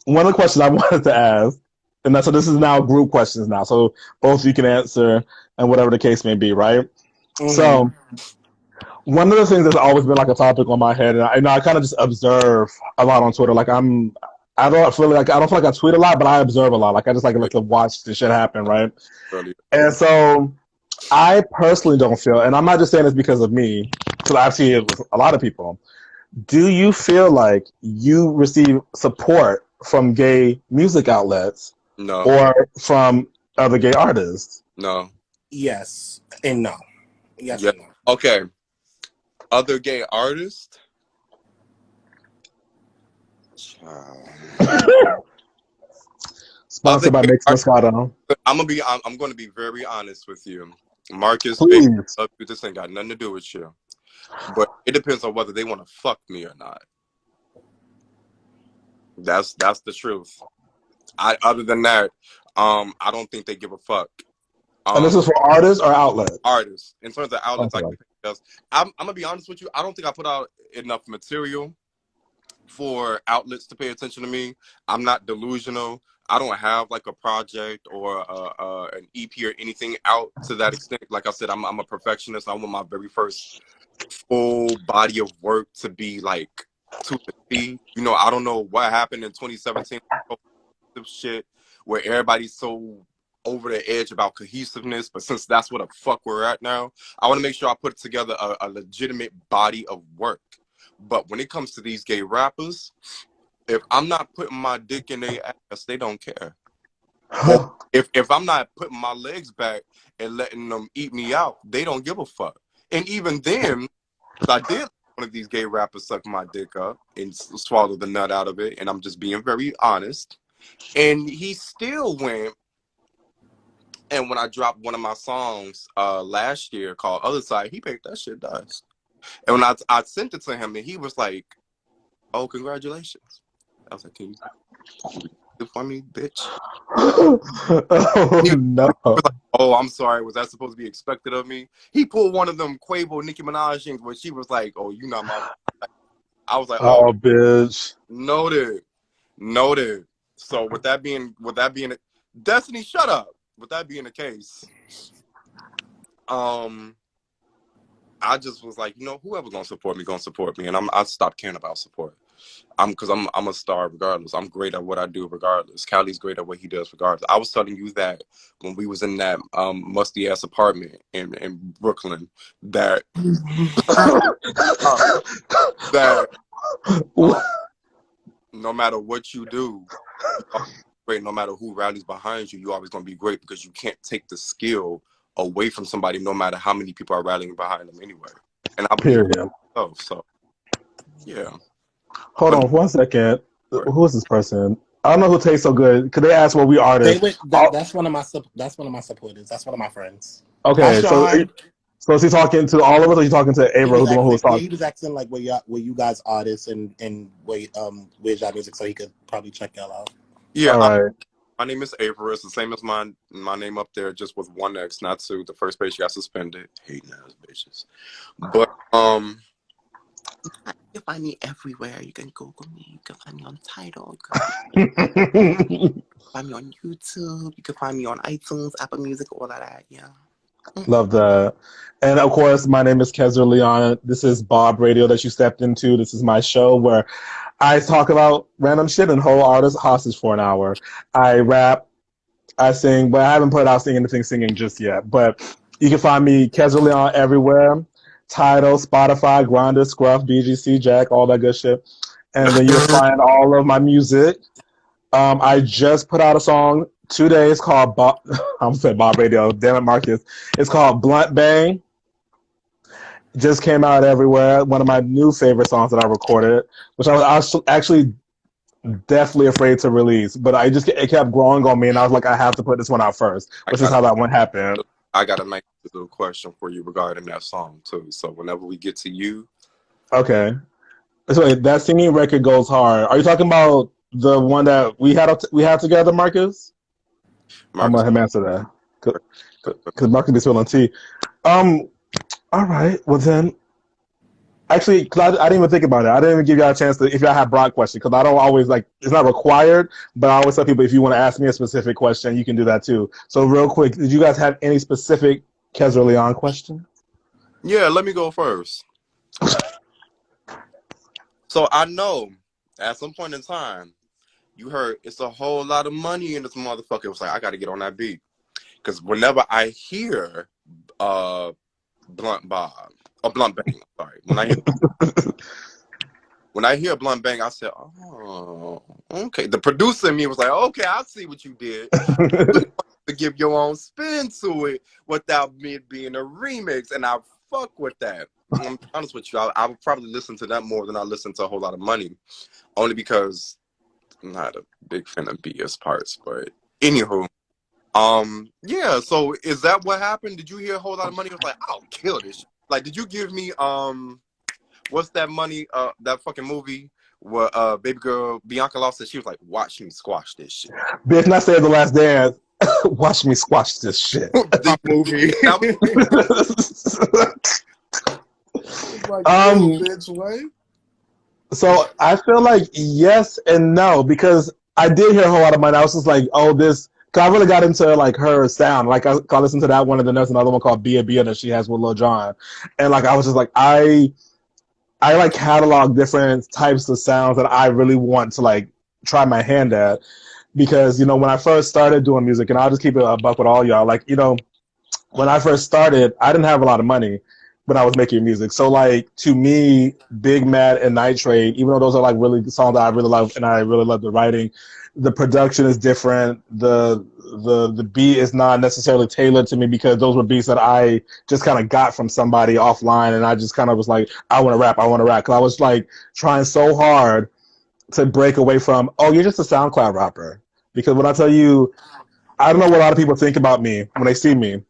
one of the questions I wanted to ask, and so this is now group questions now. So both of you can answer and whatever the case may be, right? Mm-hmm. So one of the things that's always been like a topic on my head, and I kind of just observe a lot on Twitter. Like I don't feel like I tweet a lot, but I observe a lot. Like I just like to watch the shit happen, right? And so I personally don't feel, and I'm not just saying this because of me, because I've seen it with a lot of people. Do you feel like you receive support from gay music outlets, No, or from other gay artists? No. Yes and no. Yes Yeah. and no. Okay. Other gay artists? Sponsored by Mix Moscato. I'm going to be very honest with you. Marcus, Please. this ain't got nothing to do with you. But it depends on whether they want to fuck me or not. That's the truth. Other than that, I don't think they give a fuck. And this is for artists or outlets? Artists. In terms of outlets, Okay. I'm gonna be honest with you. I don't think I put out enough material for outlets to pay attention to me. I'm not delusional. I don't have like a project or an EP or anything out to that extent. Like I said, I'm a perfectionist. I want my very first full body of work to be like to the T. You know, I don't know what happened in 2017 shit where everybody's so over the edge about cohesiveness, but since that's what the fuck we're at now, I want to make sure I put together a legitimate body of work. But when it comes to these gay rappers, if I'm not putting my dick in their ass, they don't care. Or if I'm not putting my legs back and letting them eat me out, they don't give a fuck. And even then, I did let one of these gay rappers suck my dick up and swallow the nut out of it, and I'm just being very honest. And he still went. And when I dropped one of my songs last year called Other Side, he paid that shit dust. And when I sent it to him, and he was like, "Oh, congratulations." I was like, "Can you read it for me, bitch?" Oh, no. He was like, "Oh, I'm sorry. Was that supposed to be expected of me?" He pulled one of them Quavo Nicki Minaj things where she was like, "Oh, you not my." I was like, "Oh, bitch." Noted. So with that being, Destiny, shut up. With that being the case, I just was like, you know, whoever's gonna support me, and I stopped caring about support. Because I'm a star regardless. I'm great at what I do regardless. Callie's great at what he does regardless. I was telling you that when we was in that musty ass apartment in Brooklyn, that that no matter what you do, you're great. No matter who rallies behind you, you're always gonna be great because you can't take the skill away from somebody, no matter how many people are rallying behind them anyway. And I believe so. Yeah. Hold on 1 second. Who is this person? I don't know who tastes so good. Could they ask what we artists? That's one of my supporters. That's one of my friends. Okay, so is he talking to all of us, or are you talking to Avro, who's the one who was talking? Yeah, he was asking like where you guys artists and where's y'all music, so he could probably check y'all out. Yeah. All right. My name is Avery. It's the same as my name up there, just with one X, not two. The first page got suspended. Hating ass bitches. But you can find me everywhere. You can Google me. You can find me on Tidal. You can find me on YouTube. You can find me on iTunes, Apple Music, all of that. Yeah. Love that. And of course, my name is Kezra Leon. This is Bob Radio that you stepped into. This is my show where I talk about random shit and hold artists hostage for an hour. I rap, I sing, but I haven't put out singing just yet. But you can find me Kezra Leon everywhere. Tidal, Spotify, Grindr, Scruff, BGC, Jack, all that good shit. And then you'll find all of my music. I just put out a song 2 days called I'm saying Bob Radio. Damn it, Marcus. It's called Blunt Bang. Just came out everywhere. One of my new favorite songs that I recorded, which I was actually definitely afraid to release, but it kept growing on me, and I was like, I have to put this one out first, which is how that one happened. I got a nice little question for you regarding that song too. So whenever we get to you, okay. So that singing record goes hard. Are you talking about the one that we had together, Marcus? I'm gonna let him answer that because Marcus be spilling tea. All right. Well then, actually, because I didn't even think about it. I didn't even give y'all a chance to, if y'all have broad questions, because I don't always it's not required, but I always tell people if you want to ask me a specific question, you can do that too. So real quick, did you guys have any specific Kezra Leon question? Yeah, let me go first. So I know at some point in time, you heard it's a whole lot of money in this motherfucker. It was like, I got to get on that beat. Because whenever I hear Blunt Bang, sorry. When I hear Blunt Bang, I said, oh, okay. The producer in me was like, okay, I see what you did. To give your own spin to it without me being a remix. And I fuck with that. I'm honest with you. I would probably listen to that more than I listen to A Whole Lot of Money. Only because I'm not a big fan of BS parts. But anywho, yeah, so is that what happened? Did you hear A Whole Lot of Money? I was like, I'll kill this shit. Like, did you give me what's that money that fucking movie where baby girl Bianca Law said she was like, watch me squash this shit. Bitch, not saying The Last Dance. Watch me squash this shit. That movie. Bitch, what? So I feel like yes and no, because I did hear a whole lot of money. I was just like, oh, this. Cause I really got into like her sound. Like I listened to that one, and then there's another one called Bia Bia that she has with Lil Jon, and like I was just like I like catalog different types of sounds that I really want to like try my hand at, because when I first started doing music, and I'll just keep it a buck with all y'all, like when I first started, I didn't have a lot of money when I was making music. So like to me, Big Mad and Night Trade, even though those are like really songs that I really love and I really love the writing, the production is different. The beat is not necessarily tailored to me, because those were beats that I just kind of got from somebody offline, and I just kind of was like, I want to rap, I want to rap, because I was like trying so hard to break away from, oh, you're just a SoundCloud rapper. Because when I tell you, I don't know what a lot of people think about me when they see me,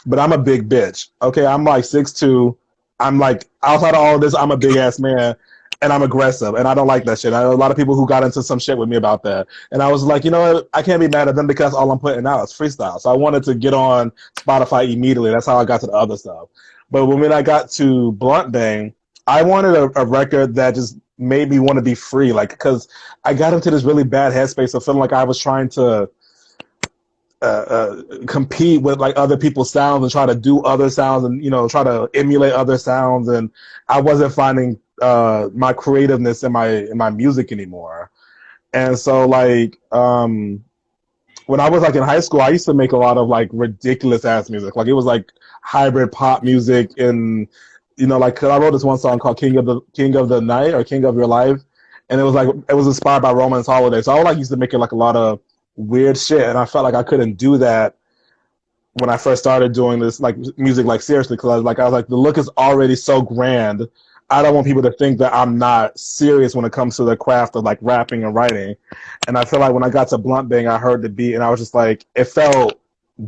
but I'm a big bitch. Okay, I'm like 6'2". I'm like, outside of all of this, I'm a big ass man, and I'm aggressive, and I don't like that shit. I know a lot of people who got into some shit with me about that, and I was like, you know what? I can't be mad at them, because all I'm putting out is freestyle. So I wanted to get on Spotify immediately. That's how I got to the other stuff. But when I got to Blunt Bang, I wanted a record that just made me want to be free, like, because I got into this really bad headspace of feeling like I was trying to compete with like other people's sounds and try to do other sounds, and try to emulate other sounds, and I wasn't finding my creativeness in my music anymore. And so like when I was like in high school, I used to make a lot of like ridiculous ass music. Like it was like hybrid pop music, and like, 'cause I wrote this one song called King of the Night, or King of Your Life, and it was inspired by Roman's Holiday. So I like used to make it like a lot of weird shit, and I felt like I couldn't do that when I first started doing this like music, like seriously, because I was like the look is already so grand. I don't want people to think that I'm not serious when it comes to the craft of like rapping and writing. And I feel like when I got to Blunt Bang, I heard the beat, and I was just like, it felt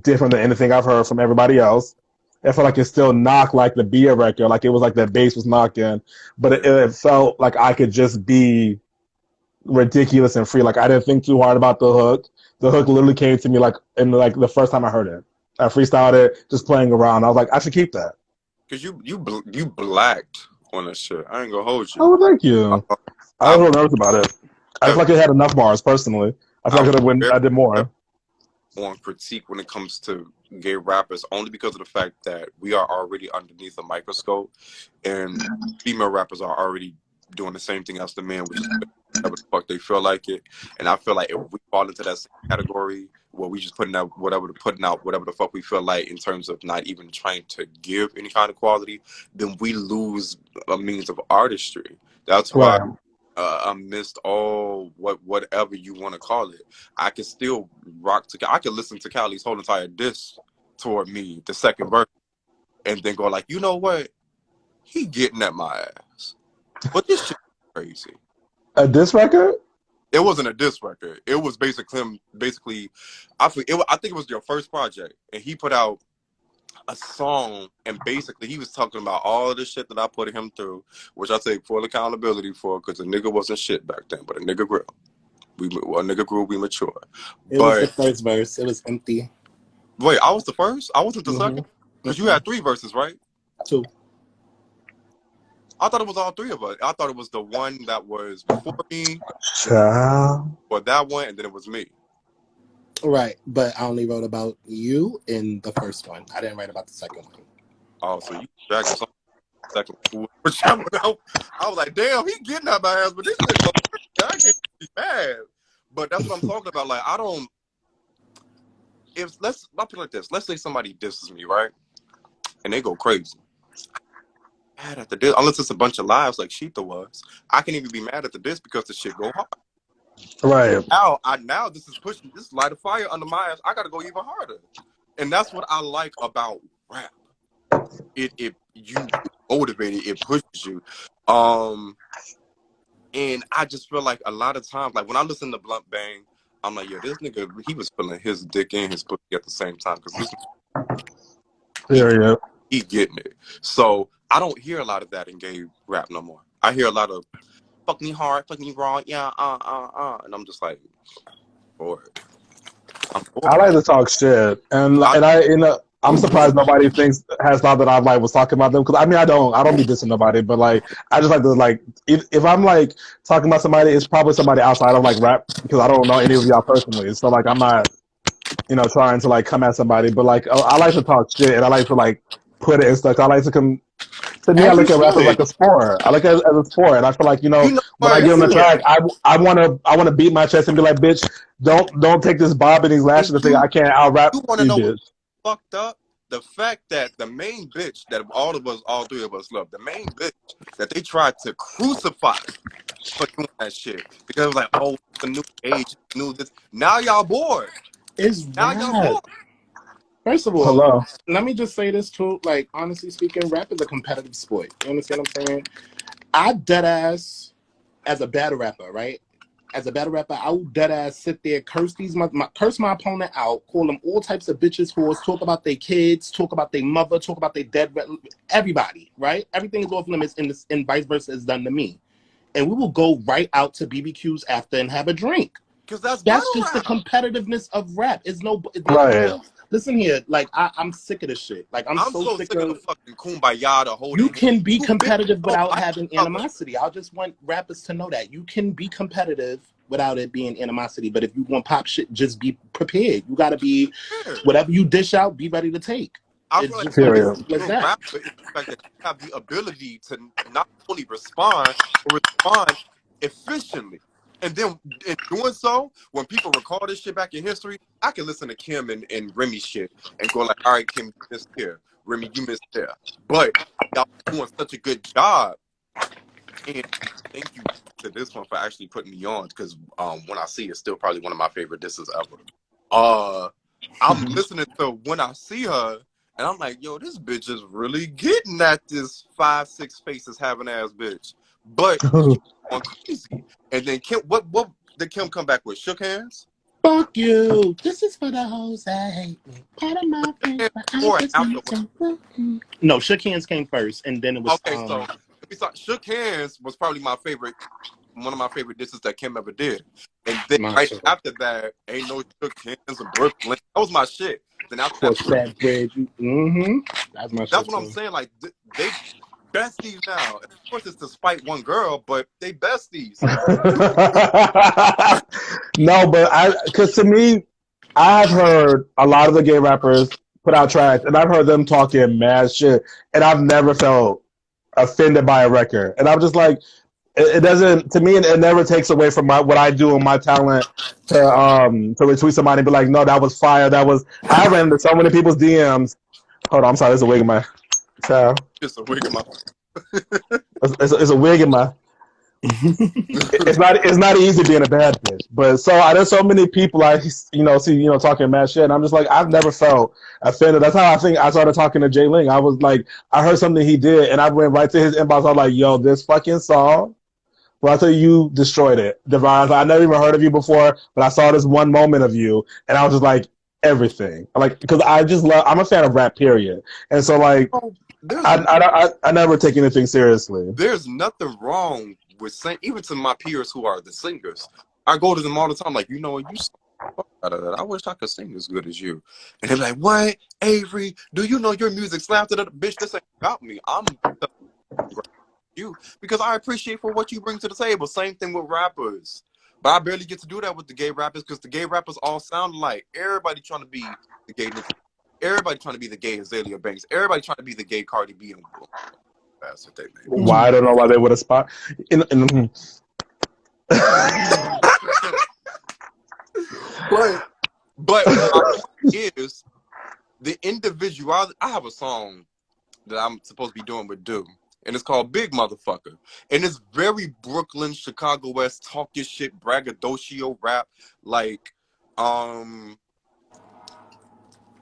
different than anything I've heard from everybody else. It felt like it still knocked like the Bia record, like it was like that bass was knocking, but it felt like I could just be ridiculous and free. Like I didn't think too hard about the hook. The hook literally came to me like in like the first time I heard it. I freestyled it, just playing around. I was like, I should keep that. Cause you blacked on that shit. I ain't gonna hold you. Oh, thank you. I, I I was was real nervous about it. I feel very, like it had enough bars personally. I feel I like was when very I did more. on critique when it comes to gay rappers, only because of the fact that we are already underneath a microscope, and female rappers are already doing the same thing as the men, which is whatever the fuck they feel like it. And I feel like if we fall into that same category where we just putting out whatever the fuck we feel like in terms of not even trying to give any kind of quality, then we lose a means of artistry. That's why Right. amidst all whatever you want to call it, I can still I can listen to Callie's whole entire diss toward me, the second verse, and then go like, you know what? He getting at my ass. But this shit is crazy. A diss record? It wasn't a diss record. It was basically I think it was your first project, and he put out a song, and basically he was talking about all the shit that I put him through, which I take full accountability for, because a nigga wasn't shit back then, but a nigga grew. A nigga grew, we mature. It was the But first verse. It was empty. wait, I was the first? I wasn't the Mm-hmm. second? Because you had 3 verses, right? 2. I thought it was all 3 of us. I thought it was the one that was before me, Child. or that one, and then it was me. Right, but I only wrote about you in the first one. I didn't write about the second one. Oh, so you dragged us on the second one. I was like, damn, he getting out my ass, but this nigga, I can't be mad. But that's what I'm talking about. Like, I don't. I'll put it like this. Let's say somebody disses me, right? And they go crazy. Mad at the diss, unless it's a bunch of lives like Sheetha was. I can even be mad at the diss because the shit go hard. Right. Now this is pushing, this light of fire under my ass. I gotta go even harder. And that's what I like about rap. It you motivated, it pushes you. And I just feel like a lot of times, like when I listen to Blunt Bang, I'm like, yeah, this nigga, he was feeling his dick and his pussy at the same time, because Yeah. he getting it. So I don't hear a lot of that in gay rap no more. I hear a lot of fuck me hard, fuck me raw, yeah, and I'm just like, bored. I'm I bored. like to talk shit, and I I I'm surprised nobody has thought that I like was talking about them, because I mean I don't be dissing nobody, but like I just like to like if I'm like talking about somebody, it's probably somebody outside of like rap, because I don't know any of y'all personally, so like I'm not trying to like come at somebody, but like I like to talk shit and I like to like put it in stuff. I like to come. To me, I As you look at rap as like should. a sport. I look at it as a sport, and I feel like You know when I what? get on the Listen here. track, I want to beat my chest and be like, bitch, don't take this bob and these lashes And and think I can't out rap you want to you, know what bitch. fucked up? The fact that the main bitch that all three of us love, the main bitch that they tried to crucify for doing that shit because it was like, oh, it's a new age, new this. Now y'all bored. It's Now y'all rap. bored. First of all, Hello. let me just say this too. Like, honestly speaking, rap is a competitive sport. You understand what I'm saying? I dead ass as a battle rapper, right? As a battle rapper, I would dead ass sit there, curse my opponent out, call them all types of bitches, whores, talk about their kids, talk about their mother, talk about their dead, everybody, right? Everything is off limits, and vice versa is done to me. And we will go right out to BBQs after and have a drink. Because that's That's battle just the rap. competitiveness of rap. There's Right. no. Listen here, like I'm sick of this shit. Like I'm I'm so so sick sick of the of. fucking kumbaya, the You holding hands. can be You bitches competitive don't without like having each other. animosity. I just want rappers to know that you can be competitive without it being animosity. But if you want pop shit, just be prepared. You got to be Weird. whatever you dish out, be ready to take. I feel It's like just what something makes Period. simple you as a that. rapper is the fact that you have the ability to not only respond, but respond efficiently. And then in doing so, when people recall this shit back in history, I can listen to Kim and Remy shit and go like, all right, Kim, you missed here. Remy, you missed there. But y'all doing such a good job. And thank you to this one for actually putting me on, because when I see it's still probably one of my favorite disses ever. I'm listening to When I See Her, and I'm like, yo, this bitch is really getting at this 5'6" faces having ass bitch. But she going crazy. And then Kim, what did Kim come back with? Shook Hands? Fuck you. This is for the hoes that hate me. Part of my face, And but I before and just after. need to. No, shook hands came first, and then it was Okay, so let me start. Shook Hands was probably one of my favorite disses that Kim ever did. And then my right shit. after that, Ain't No Shook Hands of Brooklyn. That was my shit. Then after that, Cross that bridge. Mm-hmm. That's my that's shit what I'm too. saying. Like they besties now. Of course, it's to spite one girl, but they besties. No, but because to me, I've heard a lot of the gay rappers put out tracks, and I've heard them talking mad shit, and I've never felt offended by a record. And I'm just like, it doesn't, to me, it never takes away from what I do and my talent to retweet somebody and be like, no, that was fire. I ran into so many people's DMs. Hold on, I'm sorry, there's a wig in my child. Just a wig in my. It's a wig in my. It's not easy being a bad bitch, but there's so many people I see talking mad shit, and I'm just like, I've never felt offended. That's how I think I started talking to Jay Ling. I was like, I heard something he did, and I went right to his inbox. I was like, yo, this fucking song. Well, I thought you destroyed it, Devon. I never even heard of you before, but I saw this one moment of you, and I was just like, everything. Like, because I'm a fan of rap, period, and so like, Oh, I never take anything seriously. there's nothing wrong with saying, even to my peers who are the singers. I go to them all the time, like, you know, you sing better than I wish I could sing as good as you. And they're like, what, Avery? Do you know your music slapped it up? Bitch, this ain't about me. I'm you because I appreciate for what you bring to the table. Same thing with rappers. But I barely get to do that with the gay rappers because the gay rappers all sound alike. Everybody trying to be the gay Nicki. Everybody trying to be the gay Azalea Banks. Everybody trying to be the gay Cardi B. And that's what they name. Why I don't know why they would have spot. But my point is the individuality. I have a song that I'm supposed to be doing with Do, and it's called Big Motherfucker. And it's very Brooklyn, Chicago West, talk your shit, braggadocio rap. Like, how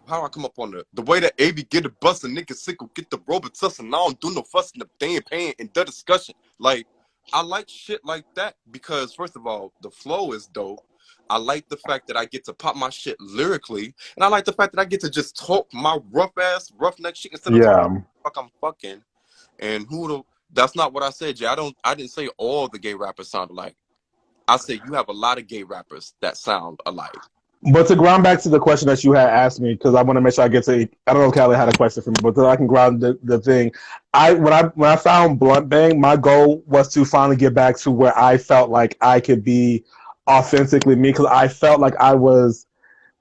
do I come up on the way that AV get a bust and niggas sick will get the Robitussin and I don't do no fussing the damn pain and the discussion. Like, I like shit like that because first of all, the flow is dope. I like the fact that I get to pop my shit lyrically, and I like the fact that I get to just talk my roughneck shit instead of talking Yeah. fuck I'm fucking. And that's not what I said, Jay. I didn't say all the gay rappers sound alike. I said you have a lot of gay rappers that sound alike. But to ground back to the question that you had asked me, because I want to make sure I get to. I don't know if Callie had a question for me, but so I can ground the thing. When I found Blunt Bang, my goal was to finally get back to where I felt like I could be authentically me, because I felt like I was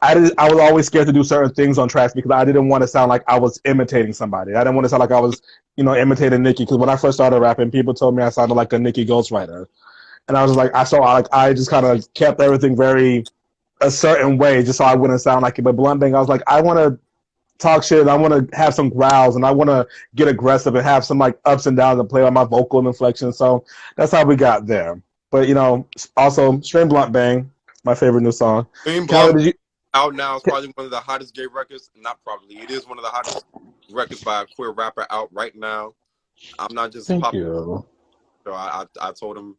always scared to do certain things on tracks because I didn't want to sound like I was imitating somebody. I didn't want to sound like I was, imitating Nicki. Because when I first started rapping, people told me I sounded like a Nicki ghostwriter, and I was like, I just kind of kept everything very a certain way just so I wouldn't sound like it. But Blunt Bang, I was like, I want to talk shit. I want to have some growls, and I want to get aggressive and have some like ups and downs and play on my vocal inflection. So that's how we got there. But also stream Blunt Bang, my favorite new song. Being Callie, Blunt did you? out now is probably one of the hottest gay records. Not probably. It is one of the hottest records by a queer rapper out right now. I'm not just Thank popping. you. So I told him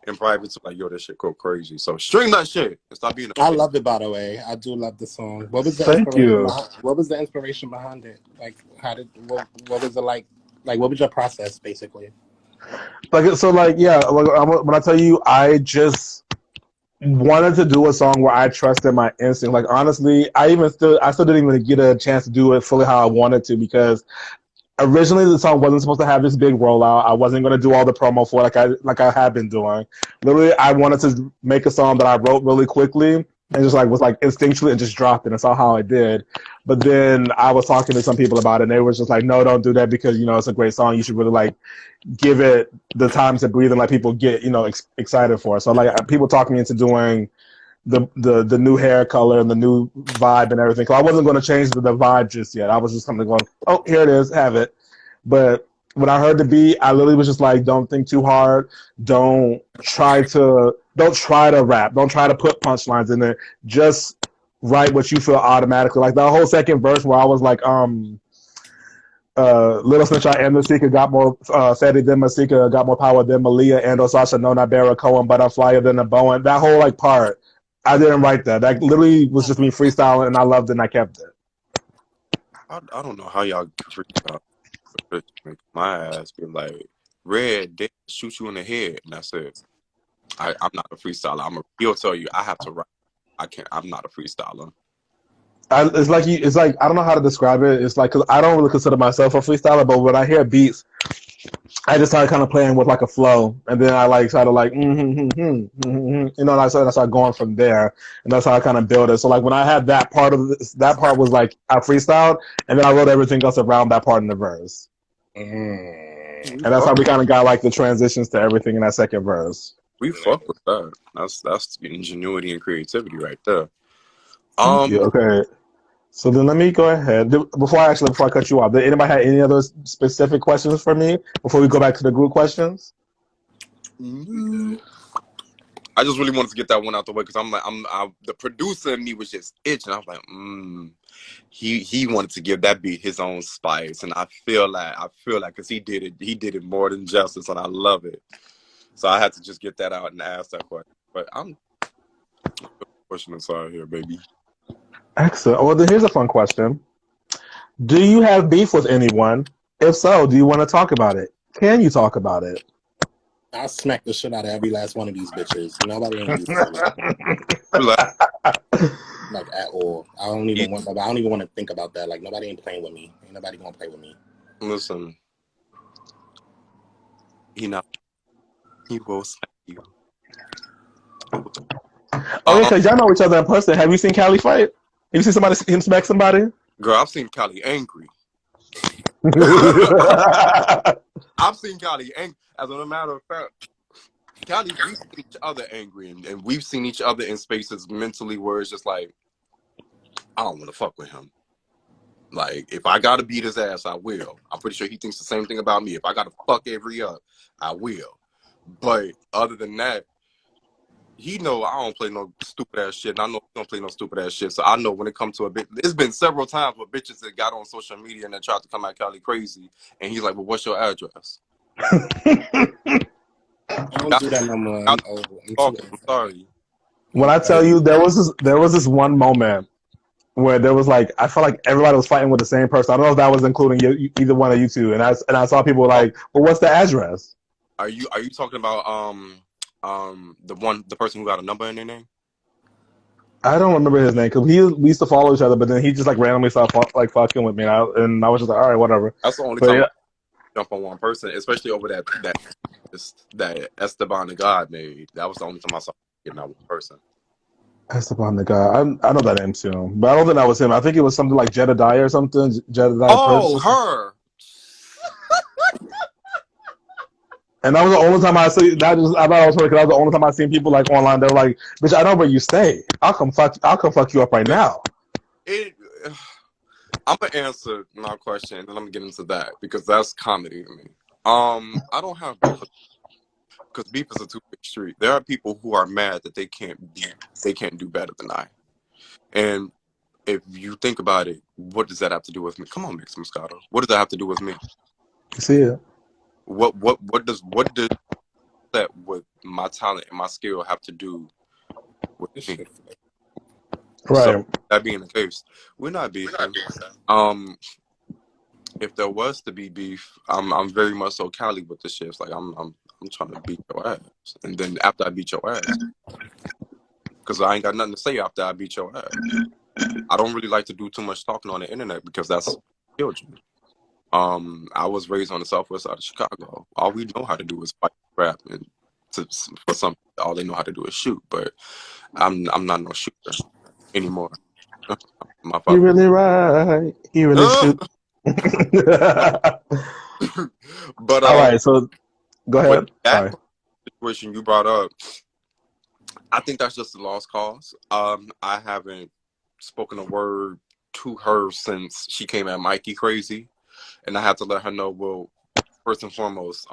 in private, so like, yo, this shit go crazy. So stream that shit and stop being a I bitch. love it, by the way. I do love the song. What was the Thank inspiration? you. What was the inspiration behind it? Like, what was it like? Like, what was your process, basically? When I tell you, I just wanted to do a song where I trusted my instinct. Like honestly, I still didn't even get a chance to do it fully how I wanted to, because originally the song wasn't supposed to have this big rollout. I wasn't going to do all the promo for it like I had been doing. Literally, I wanted to make a song that I wrote really quickly and just like was like instinctually and just dropped it. And saw how I did. But then I was talking to some people about it, and they were just like, "No, don't do that because it's a great song. You should really like give it the time to breathe and let people get excited for it." So like people talked me into doing the new hair color and the new vibe and everything. Cause I wasn't going to change the vibe just yet. I was just kind of going, oh, here it is, have it. But when I heard the beat, I literally was just like, don't think too hard. Don't try to rap. Don't try to put punchlines in there. Just write what you feel automatically. Like the whole second verse where I was like, Little Snitch, I am the seeker, got more fatty than Masika, got more power than Malia, and Osasha, no, not Barra Cohen, but I'm flyer than a Bowen. That whole like part, I didn't write that. That literally was just me freestyling, and I loved it, and I kept it. I don't know how y'all freestyle. My ass be like, red, they shoot you in the head. And I said, I'm not a freestyler. He'll tell you I have to write. I'm not a freestyler. It's like I don't know how to describe it. It's like, cause I don't really consider myself a freestyler, but when I hear beats, I just started kind of playing with like a flow, and then I like started like and I started going from there, and that's how I kind of built it. So like when I had that part that part was like I freestyled, and then I wrote everything else around that part in the verse, and that's how we kind of got like the transitions to everything in that second verse. We fuck with that. That's ingenuity and creativity right there. Thank you. Okay. So then let me go ahead. Before I cut you off, did anybody have any other specific questions for me before we go back to the group questions? I just really wanted to get that one out the way because the producer in me was just itching. I was like, he wanted to give that beat his own spice, and I feel like because he did it more than justice, and I love it. So I had to just get that out and ask that question. But I'm pushing inside here, baby. Excellent. Well, then here's a fun question. Do you have beef with anyone? If so, do you want to talk about it? Can you talk about it? I smack the shit out of every last one of these bitches. Nobody ain't beef with me. Like at all. I don't even want to think about that. Like nobody ain't playing with me. Ain't nobody gonna play with me. Listen. He will smack you. Oh yeah, because y'all know each other in person. Have you seen Callie fight? Have you seen him smack somebody? Girl, I've seen Callie angry. I've seen Callie angry. As a matter of fact, Callie, we've seen each other angry, and we've seen each other in spaces mentally where it's just like, I don't want to fuck with him. Like, if I gotta beat his ass, I will. I'm pretty sure he thinks the same thing about me. If I gotta fuck Avery up, I will. But other than that, he know I don't play no stupid ass shit, and I know he don't play no stupid ass shit. So I know when it comes to a bitch, it's been several times where bitches that got on social media and then tried to come at Callie crazy, and he's like, "Well, what's your address?" I don't do that no more. I'm sorry. When I tell you, there was this one moment where there was like, I felt like everybody was fighting with the same person. I don't know if that was including either one of you two, and I saw people like, "Well, what's the address?" Are you talking about the person who got a number in their name? I don't remember his name because we used to follow each other, but then he just like randomly started like fucking with me, and I was just like, all right, whatever. That's the only But time yeah, I jump on one person, especially over that Esteban the God made. That was the only time I saw getting out one person. Esteban the guy. I know that name too, but I don't think that was him. I think it was something like Jedediah or something. Jedediah Oh, Purchase. her. And that was the only time I see that. I thought I was funny because that was the only time I seen people like online. They were like, "Bitch, I know where you stay. I'll come fuck you up right now." It. I'm gonna answer my question, and then I'm gonna get into that because that's comedy to me. I don't have beef because beef is a two-way street. There are people who are mad that they can't do better than I. And if you think about it, what does that have to do with me? Come on, Mix Moscato. What does that have to do with me? You see it? What does that with my talent and my skill have to do with me? So Right. that being the case, we're not beefing. If there was to be beef, I'm very much so Cali with the shifts. Like I'm trying to beat your ass, and then after I beat your ass, because I ain't got nothing to say after I beat your ass. I don't really like to do too much talking on the internet because that's children. I was raised on the southwest side of Chicago. All we know how to do is fight, rap, and for some, all they know how to do is shoot. But I'm not no shooter anymore. My You father. really right. You really shoot. But All right. So go with ahead. that Sorry. situation you brought up, I think that's just a lost cause. I haven't spoken a word to her since she came at Mikey crazy, and I had to let her know. Well, first and foremost,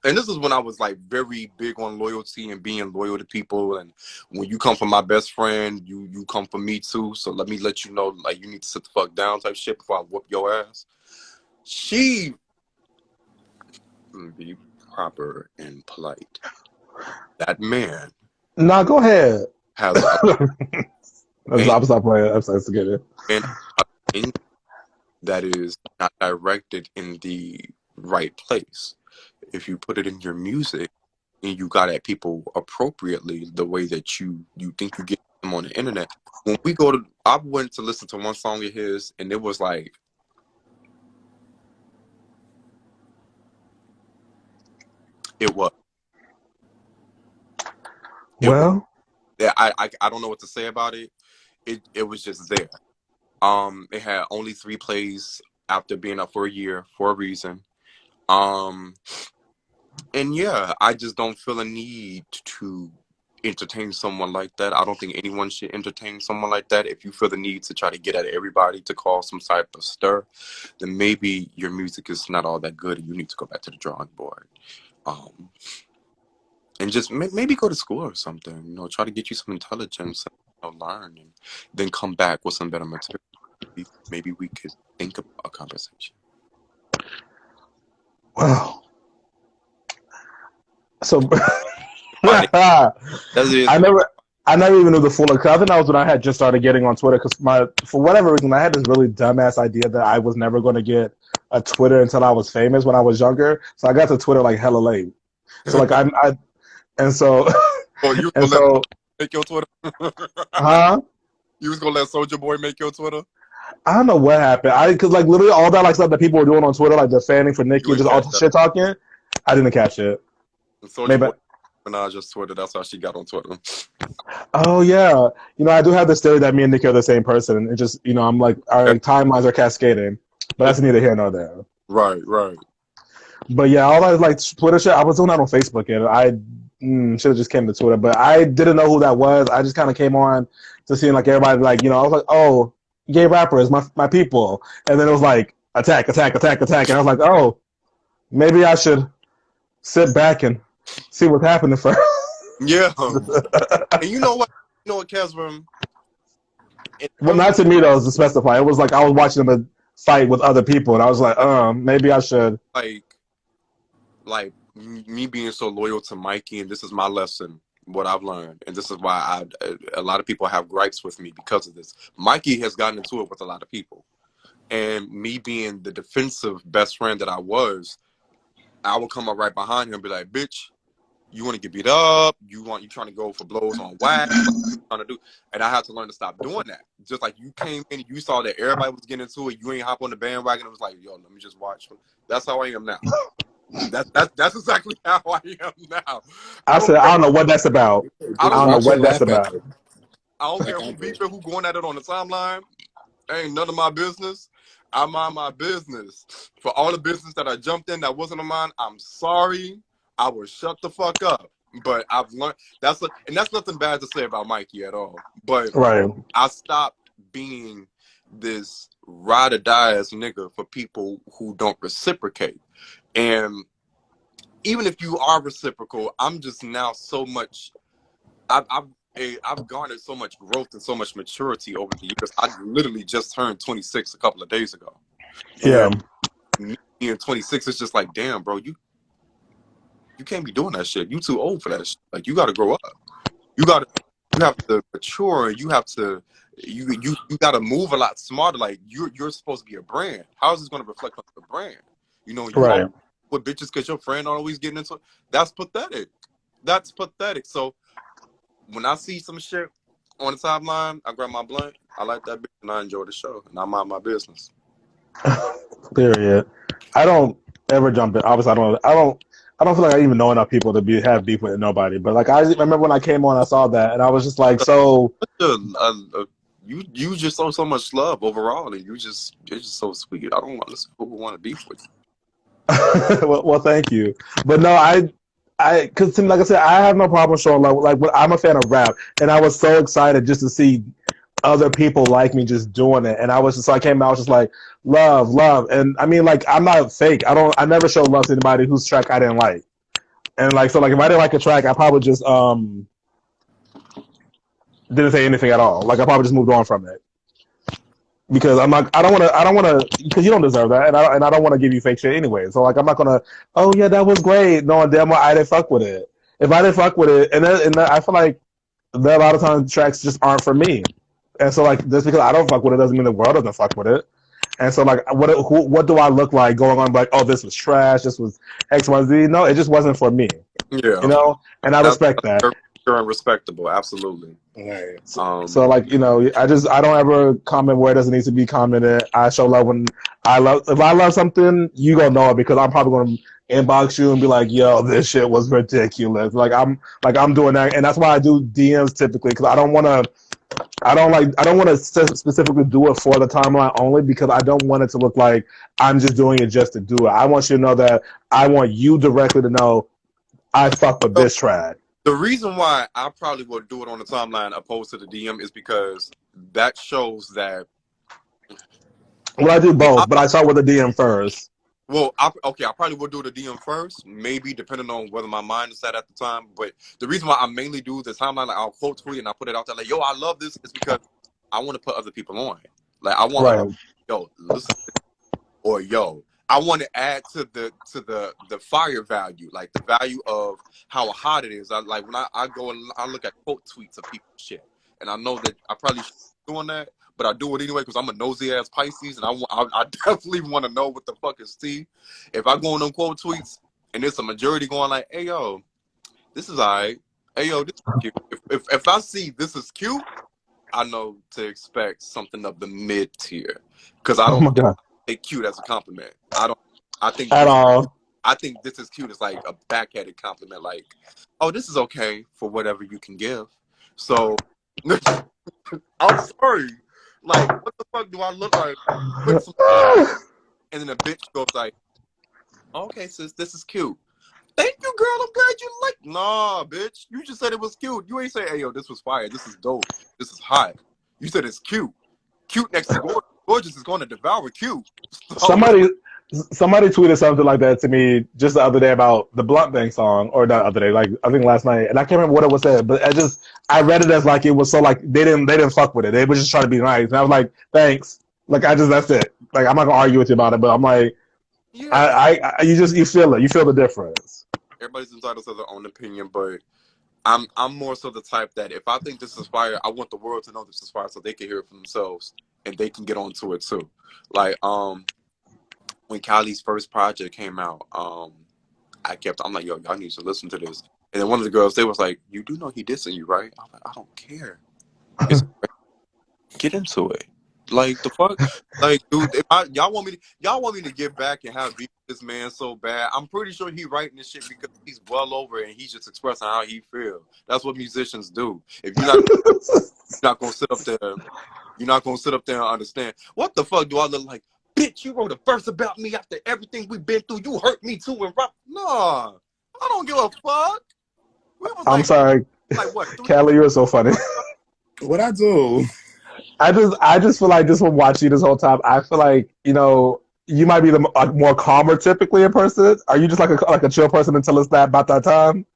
and this is when I was like very big on loyalty and being loyal to people. And when you come from my best friend, you come from me too. So let me let you know, like, you need to sit the fuck down type shit before I whoop your ass. She be proper and polite. That man No, go ahead. has a I'm stop playing. I'm sorry to get it. man that is not directed in the right place. If you put it in your music and you got at people appropriately, the way that you think you get them on the internet. When we go to, I went to listen to one song of his, and it was like, it was, it was. Well, Yeah, I don't know what to say about it. It was just there. It had only 3 plays after being up for a year for a reason. And yeah, I just don't feel a need to entertain someone like that. I don't think anyone should entertain someone like that. If you feel the need to try to get at everybody to cause some type of stir, then maybe your music is not all that good and you need to go back to the drawing board. And just maybe go to school or something, you know, try to get you some intelligence, and, learn, and then come back with some better material. Maybe we could think about a conversation. well. So That is I never even knew the full account. I think that was when I had just started getting on Twitter because for whatever reason I had this really dumbass idea that I was never going to get a Twitter until I was famous when I was younger. So I got to Twitter like hella late. So like I and so Oh, you and gonna so let make your Twitter? huh? You was gonna let Soldier Boy make your Twitter? I don't know what happened. Because like literally all that like stuff that people were doing on Twitter, like the fanning for Nicki You and ain't just all catch the that. shit talking, I didn't catch it. And Soldier Maybe. Boy Minaj's Twitter. That's how she got on Twitter. Oh yeah, I do have this theory that me and Nicki are the same person, and it just I'm like our timelines are cascading, but that's neither here nor there. Right. But yeah, all that like Twitter shit, I was doing that on Facebook, and I should have just came to Twitter, but I didn't know who that was. I just kind of came on to seeing like everybody like I was like, oh, gay rappers, my people, and then it was like attack, and I was like, oh, maybe I should sit back and see what's happening first. Yeah. And you know what? Kesram? Well, not to me though, to specify. It was like I was watching them fight with other people, and I was like, maybe I should. Like me being so loyal to Mikey, and this is my lesson, what I've learned, and this is why a lot of people have gripes with me because of this. Mikey has gotten into it with a lot of people, and me being the defensive best friend that I would come up right behind him and be like, bitch, You want to get beat up. You trying to go for blows on wax. Like, trying to do, and I had to learn to stop doing that. Just like you came in, and you saw that everybody was getting into it. You ain't hop on the bandwagon. It was like, yo, let me just watch. That's how I am now. That's exactly how I am now. I said, I don't know what that's about. I I don't don't know Watch care. and what that's laugh at about. you. I don't Like care I who do. beefing, who going at it on the timeline. Ain't none of my business. I mind my business. For all the business that I jumped in that wasn't of mine, I'm sorry. I will shut the fuck up. But I've learned and that's nothing bad to say about Mikey at all. But Right. I stopped being this ride or die ass nigga for people who don't reciprocate. And even if you are reciprocal, I'm just now so much. I've garnered so much growth and so much maturity over the years. I literally just turned 26 a couple of days ago, Yeah. and me being 26, it's just like, damn, bro, you can't be doing that shit. You too old for that shit. Like, you got to grow up. You have to mature. You have to you got to move a lot smarter. Like, you're supposed to be a brand. How is this going to reflect on the brand? You know, you Right. all with bitches because your friend always getting into it. That's pathetic. That's pathetic. So when I see some shit on the timeline, I grab my blunt. I like that bitch and I enjoy the show and I mind my business. Period. I don't ever jump in. Obviously, I don't feel like I even know enough people to have beef with nobody. But like, I remember when I came on, I saw that, and I was just like, so. You just show so much love overall, and you're just so sweet. I don't want to people want to beef with you. Well, thank you. But no, because like I said, I have no problem showing love. Like, I'm a fan of rap, and I was so excited just to see other people like me just doing it. And I came out, I was just like, love. And I mean, like, I'm not fake. I never show love to anybody whose track I didn't like. And like, so like, if I didn't like a track, I probably just, didn't say anything at all. Like, I probably just moved on from it. Because I don't want to, because you don't deserve that. And I don't want to give you fake shit anyway. So like, I'm not going to, oh yeah, that was great. No, damn well, I didn't fuck with it. If I didn't fuck with it, and I feel like that a lot of times tracks just aren't for me. And so, like, just because I don't fuck with it doesn't mean the world doesn't fuck with it. And so, like, what do I look like going on, like, oh, this was trash, this was X, Y, Z? No, it just wasn't for me, Yeah, you know? And I respect that. You're respectable, absolutely. Right. So, like, you know, I don't ever comment where it doesn't need to be commented. I show love when if I love something, you gonna know it because I'm probably gonna inbox you and be like, yo, this shit was ridiculous. Like, I'm doing that. And that's why I do DMs typically because I don't want to specifically do it for the timeline only because I don't want it to look like I'm just doing it just to do it. I want you to know that I want you directly to know I fuck with this track. The reason why I probably would do it on the timeline opposed to the DM is because that shows that. Well, I do both, but I start with the DM first. Well, I probably would do the DM first, maybe depending on whether my mind is set at the time. But the reason why I mainly do the timeline, like, I'll quote tweet and I put it out there like, yo, I love this, is because I want to put other people on. Like, I want, right. Yo, listen, or yo, I want to add to the fire value, like the value of how hot it is. I like when I go and I look at quote tweets of people's shit, and I know that I probably shouldn't be doing that, but I do it anyway because I'm a nosy ass Pisces, and I definitely want to know what the fuck is tea. If I go on them quote tweets and there's a majority going like, hey yo, this is alright. Hey yo, this is cute. If I see this is cute, I know to expect something of the mid tier because I don't. Oh my God. Take cute as a compliment. I think at all. I think this is cute as like a backhanded compliment, like, oh, this is okay for whatever you can give. So I'm sorry. Like, what the fuck do I look like? And then a bitch goes like, okay, sis, this is cute. Thank you, girl. I'm glad you like. Nah, bitch. You just said it was cute. You ain't say, hey, yo, this was fire. This is dope. This is hot. You said it's cute. Cute next to gorgeous. Gorgeous is going to devour cute. So, somebody tweeted something like that to me just the other day about the Blunt Bank song, or not the other day, like I think last night, and I can't remember what it was said, but I read it as like it was so like they didn't fuck with it. They were just trying to be nice, and I was like, thanks. Like that's it. Like I'm not gonna argue with you about it, but I'm like, yeah. You feel it. You feel the difference. Everybody's entitled to their own opinion, but I'm more so the type that if I think this is fire, I want the world to know this is fire so they can hear it for themselves and they can get onto it too. Like when Kylie's first project came out, I'm like, yo, y'all need to listen to this. And then one of the girls, they was like, "You do know he dissing you, right?" I'm like, "I don't care. It's get into it. Like the fuck, like dude, y'all want me to get back and have beef with this man so bad. I'm pretty sure he writing this shit because he's well over it and he's just expressing how he feels. That's what musicians do. If you're not gonna sit up there, you're not gonna sit up there and understand what the fuck do I look like? Bitch, you wrote a verse about me after everything we've been through. You hurt me too and rock. Nah, I don't give a fuck. We was I'm sorry, like what? Kelly, you're so funny. What I do? I just feel like just from watching you this whole time, I feel like you might be the more calmer typically in person. Are you just like a chill person until it's that about that time?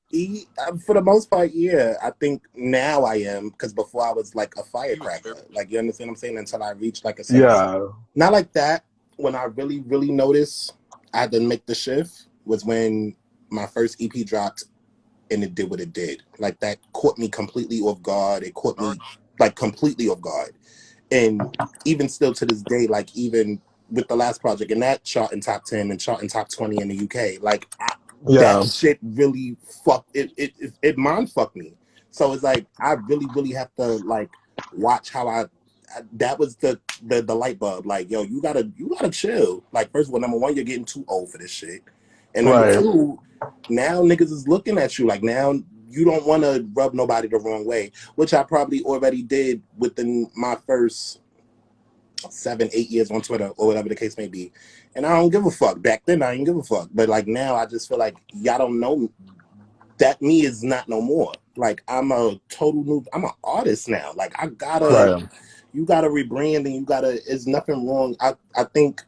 For the most part, yeah. I think now I am because before I was like a firecracker. Like you understand what I'm saying? Until I reached like a certain Yeah, not like that. When I really, really noticed I had to make the shift was when my first EP dropped and it did what it did. Like that caught me completely off guard. It caught me like completely off guard. And even still to this day, like even with the last project and that chart in top 10 and chart in top 20 in the UK, like that yeah, shit really fucked it mind fucked me. So it's like I really, really have to like watch how that was the light bulb. Like, yo, you gotta chill. Like, first of all, number one, you're getting too old for this shit. And number right, two, now niggas is looking at you like now you don't want to rub nobody the wrong way, which I probably already did within my first 7-8 years on Twitter or whatever the case may be. And I don't give a fuck. Back then I didn't give a fuck. But like now I just feel like y'all don't know that me is not no more. Like I'm a total new I'm an artist now. Like I gotta right, you gotta rebrand and you gotta there's nothing wrong. I think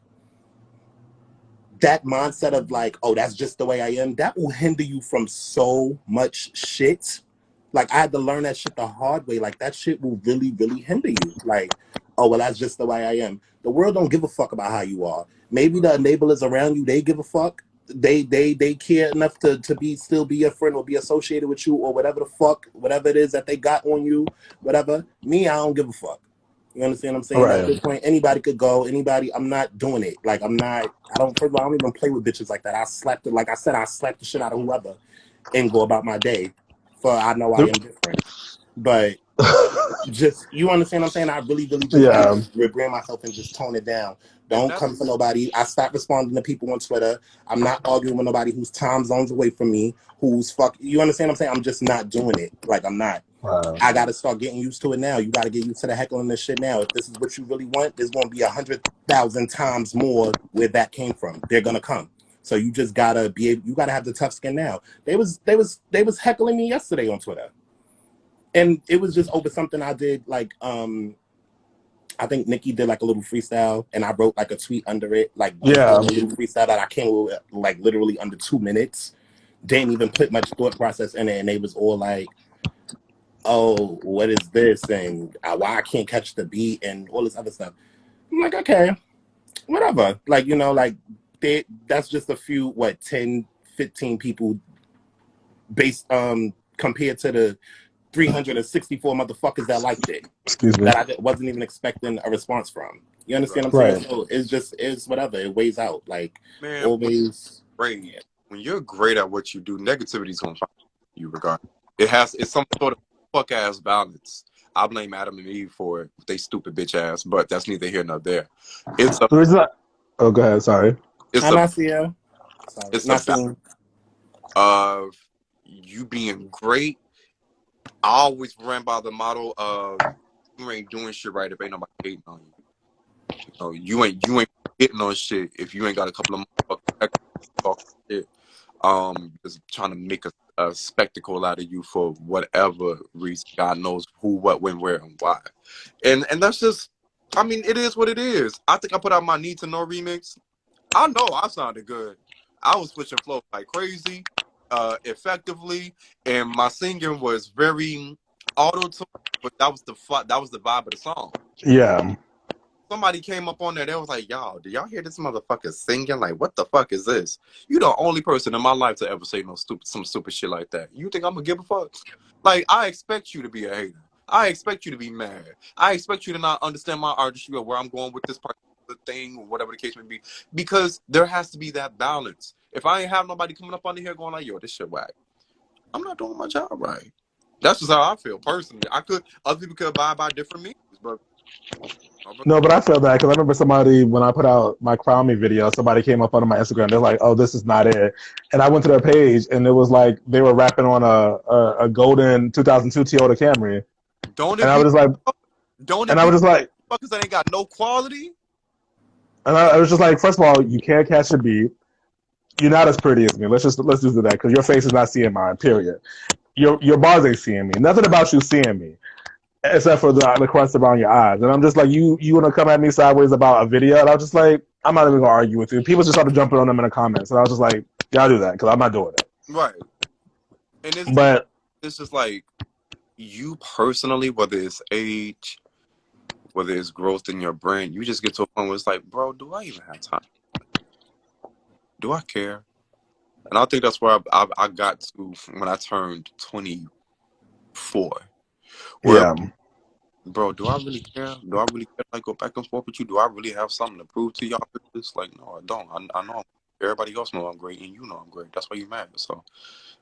that mindset of like, oh, that's just the way I am, that will hinder you from so much shit. Like I had to learn that shit the hard way. Like that shit will really, really hinder you. Like, oh well, that's just the way I am. The world don't give a fuck about how you are. Maybe the enablers around you, they give a fuck. They care enough to still be your friend or be associated with you or whatever the fuck, whatever it is that they got on you, whatever. Me, I don't give a fuck. You understand what I'm saying? At this right. point, anybody could go. Anybody, I'm not doing it. Like I'm not. I don't. First of all, I don't even play with bitches like that. I slapped it. Like I said, I slapped the shit out of whoever and go about my day. For I know I am different. But just you understand what I'm saying? I really, really just had Yeah, to rebrand myself and just tone it down. Don't come for nobody. I stopped responding to people on Twitter. I'm not arguing with nobody who's time zones away from me, who's fuck. You understand what I'm saying? I'm just not doing it. Like I'm not. wow. I got to start getting used to it now. You got to get used to the heckling this shit now. If this is what you really want, there's going to be 100,000 times more where that came from. They're going to come. So you just gotta be able, you gotta have the tough skin now. They was heckling me yesterday on Twitter. And it was just over something I did, like I think Nikki did like a little freestyle, and I wrote like a tweet under it, like just a Yeah, little freestyle that I came with like literally under 2 minutes. Didn't even put much thought process in it, and they was all like, "Oh, what is this?" and why I can't catch the beat and all this other stuff. I'm like, okay, whatever. Like like that's just a few 10, 15 people based compared to the 364 motherfuckers that liked it, excuse me. that I wasn't even expecting a response from. You understand what I'm saying? Right. So it's whatever. It weighs out. Like Man, always. great. When you're great at what you do, negativity is gonna find you regardless. It's some sort of fuck ass balance. I blame Adam and Eve for it, they stupid bitch ass, but that's neither here nor there. It's a The reason oh, go ahead. Sorry. Hi, Nasia. Sorry, it's a balance Nasia. of you being great. I always ran by the model of you ain't doing shit right if ain't nobody hating on you. You ain't hitting on shit if you ain't got a couple of motherfuckers talking shit. Just trying to make a spectacle out of you for whatever reason. God knows who, what, when, where, and why. And that's just, I mean, it is what it is. I think I put out my Need to Know remix. I know I sounded good. I was switching flows like crazy, effectively, and my singing was very auto-tuned, but that was the vibe of the song. Yeah. Somebody came up on there, they was like, y'all, do y'all hear this motherfucker singing? Like, what the fuck is this? You the only person in my life to ever say some stupid shit like that. You think I'm gonna give a fuck? Like, I expect you to be a hater. I expect you to be mad. I expect you to not understand my artistry or where I'm going with this particular thing or whatever the case may be. Because there has to be that balance. If I ain't have nobody coming up under here going like, yo, this shit whack. I'm not doing my job right. That's just how I feel personally. Other people could abide by different means, but No, but I feel that because I remember somebody when I put out my Crown Me video, somebody came up on my Instagram. They're like, "Oh, this is not it," and I went to their page and it was like they were rapping on a golden 2002 Toyota Camry, don't and it I be? was just like, Don't it and I be was just like, fuckers that ain't got no quality? and I was just like, first of all, you can't catch a beat. You're not as pretty as me. Let's just do that because your face is not seeing mine. Period. Your bars ain't seeing me. Nothing about you seeing me except for the crust around your eyes. And I'm just like, you want to come at me sideways about a video? And I was just like, I'm not even gonna argue with you. People just started jumping on them in the comments, and I was just like, y'all do that because I'm not doing it. Right. And But it's just like you personally, whether it's age, whether it's growth in your brain, you just get to a point where it's like, bro, do I even have time? Do I care? And I think that's where I got to when I turned 24. Where, yeah, bro, do I really care? Do I really care? Like, go back and forth with you? Do I really have something to prove to y'all? It's like, no, I don't. I know everybody else know I'm great, and you know I'm great. That's why you mad. So,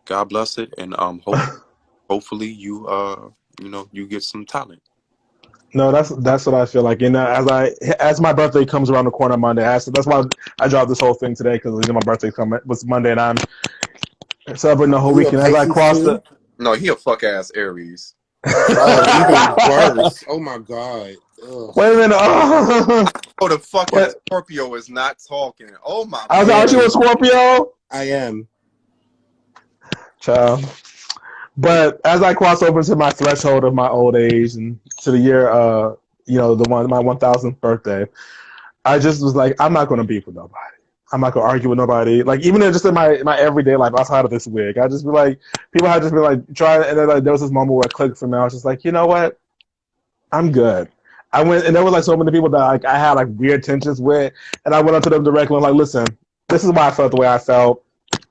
God bless it, and hopefully you you get some talent. no, that's what I feel like. And as my birthday comes around the corner Monday, that's why I dropped this whole thing today because my birthday was Monday, and I'm celebrating the whole You a weekend as I Pisces cross the. too? No, he a fuck ass Aries. Oh, even worse. Oh my God. Ugh. Wait a minute. Oh, Oh, the fucking what? Scorpio is not talking. Oh my Aren't you Yeah, a Scorpio? I am. Child. But as I cross over to my threshold of my old age and to the year, my 1000th birthday, I just was like, I'm not going to beef with nobody. I'm not going to argue with nobody. Like even just in my everyday life outside of this wig, I just be like, people have just been like trying, and then like there was this moment where it clicked for me. I was just like, you know what? I'm good. I went, and there was like so many people that like I had like weird tensions with, and I went up to them directly and was like, listen, this is why I felt the way I felt.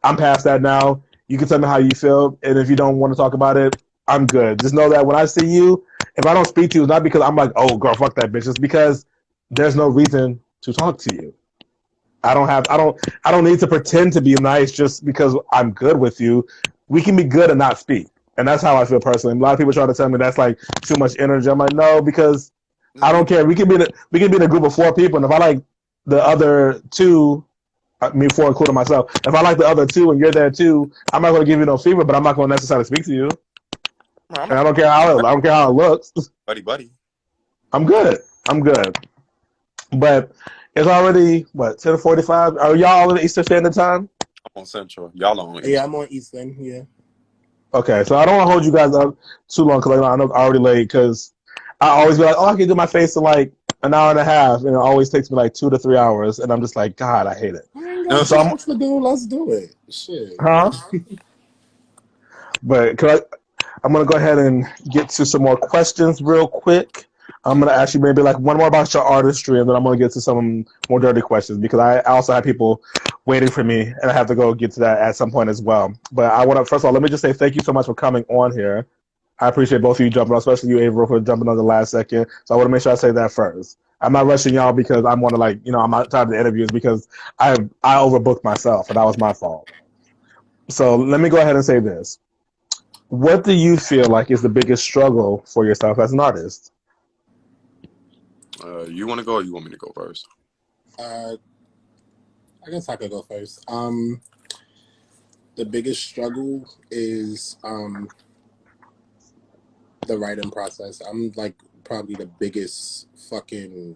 I'm past that now. You can tell me how you feel, and if you don't want to talk about it, I'm good. Just know that when I see you, if I don't speak to you, it's not because I'm like, oh girl, fuck that bitch. It's because there's no reason to talk to you. I don't need to pretend to be nice just because I'm good with you. We can be good and not speak. And that's how I feel personally. A lot of people try to tell me that's like too much energy. I'm like, no, because I don't care. We can be in a group of 4 people, and if I like the other two, I mean, 4 including myself, if I like the other 2 and you're there too, I'm not going to give you no fever, but I'm not going to necessarily speak to you. I'm And a I don't care how it looks. buddy. I'm good. I'm good. But it's already what 10:45. Are y'all in the Eastern Standard Time? I'm on Central. Y'all on East. Yeah, I'm on Eastern. Yeah. Okay, so I don't want to hold you guys up too long because I know I'm already late. Because I always be like, oh, I can do my face in like an hour and a half, and it always takes me like 2 to 3 hours, and I'm just like, God, I hate it. I ain't No, got So shit I'm, else to do. Let's do it. Shit. huh? But I'm gonna go ahead and get to some more questions real quick. I'm gonna ask you maybe like one more about your artistry, and then I'm gonna get to some more dirty questions because I also have people waiting for me, and I have to go get to that at some point as well. But I want to first of all let me just say thank you so much for coming on here. I appreciate both of you jumping on, especially you, April, for jumping on the last second. So I want to make sure I say that first. I'm not rushing y'all because I want to I'm not tired of the interviews because I overbooked myself, and that was my fault. So let me go ahead and say this. What do you feel like is the biggest struggle for yourself as an artist? you want to go or you want me to go first? Uh, I guess I could go first. The biggest struggle is the writing process. I'm like probably the biggest fucking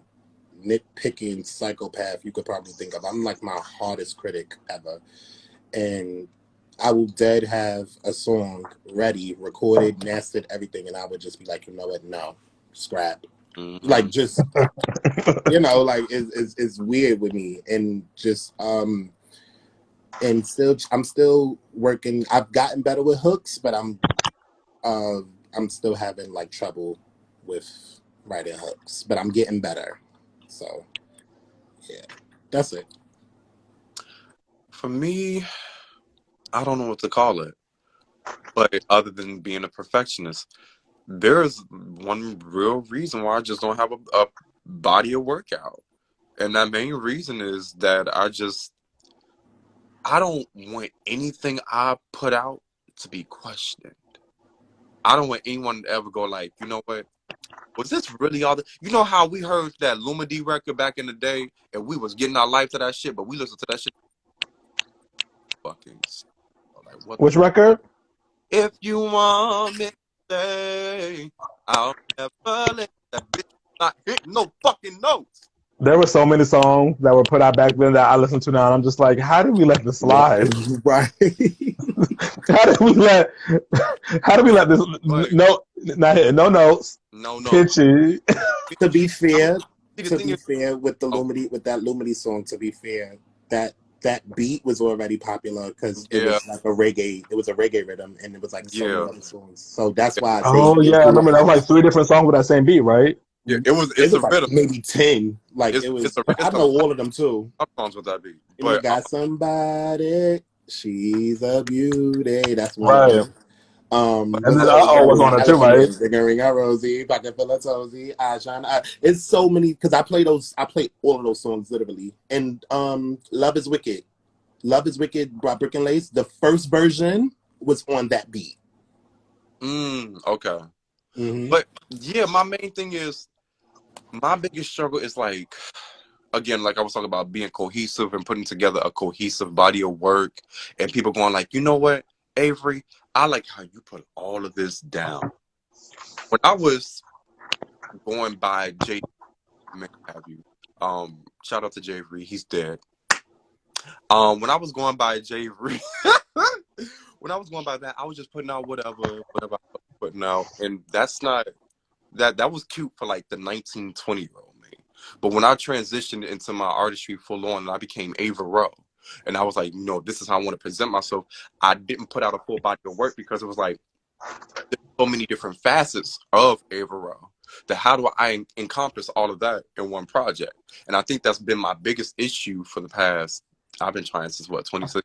nitpicking psychopath you could probably think of. I'm like my hardest critic ever. And I will dead have a song ready, recorded, mastered, everything, and I would just be like, you know what, no, scrap. Mm-hmm. Like just like it's weird with me. And just and still I'm still working. I've gotten better with hooks, but I'm still having like trouble with writing hooks, but I'm getting better. So yeah, that's it. For me, I don't know what to call it. But other than being a perfectionist, there's one real reason why I just don't have a body of workout. And that main reason is that I don't want anything I put out to be questioned. I don't want anyone to ever go like, you know what? Was this really all the... You know how we heard that Lumidee record back in the day and we was getting our life to that shit, but we listened to that shit fucking... Like, what Which the... record? If you want me to stay, I'll never let that bitch not hit no fucking notes. There were so many songs that were put out back then that I listen to now, and I'm just like, how did we let this slide? Right. How did we let? How did we let this? Wait. No, not hitting no notes. No. Pitchy. To be fair, See, the thing is, with the Lumidee, with that Lumidee song, to be fair, that beat was already popular because it was like it was a reggae rhythm, and it was like so many other songs. So that's why Oh yeah, I remember that was like 3 different songs with that same beat, right? Yeah, It's it was like rhythm. maybe 10. Like It's I know all of them too. songs with that beat. And we But got somebody, she's a beauty. That's one of Right. them. And What's then the other was on it too, one? right? Ring a rosy, pocket full of toesy, I shine. It's so many because I play all of those songs literally. And Love is Wicked. Love is Wicked by Brick and Lace. The first version was on that beat. Okay. Mm-hmm. But yeah, my main thing is, my biggest struggle is like, again, like I was talking about being cohesive and putting together a cohesive body of work, and people going like, you know what, Avery, I like how you put all of this down. When I was going by Jay, have you? Shout out to Jay Avery, he's dead. When I was going by Jay Avery, when I was going by that, I was just putting out whatever I was putting out, and that's not that was cute for like the 19, 20-year-old me. But when I transitioned into my artistry full on and I became Ava Rowe, and I was like, no, this is how I want to present myself, I didn't put out a full body of work because it was like, there's so many different facets of Ava Rowe that how do I encompass all of that in one project? And I think that's been my biggest issue for the past, I've been trying since 2016,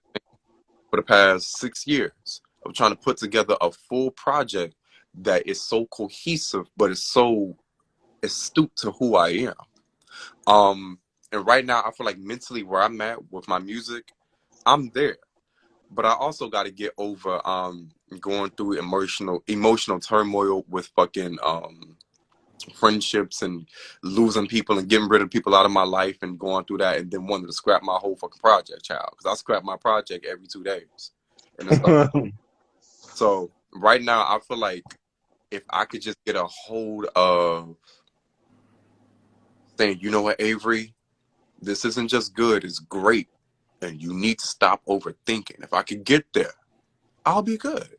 for the past 6 years of trying to put together a full project that is so cohesive, but it's so astute to who I am. And right now I feel like mentally where I'm at with my music, I'm there. But I also got to get over going through emotional turmoil with fucking friendships and losing people and getting rid of people out of my life and going through that and then wanting to scrap my whole fucking project, child. Because I scrap my project every 2 days. And it's like, so right now I feel like if I could just get a hold of saying, you know what, Avery, this isn't just good, it's great. And you need to stop overthinking. If I could get there, I'll be good.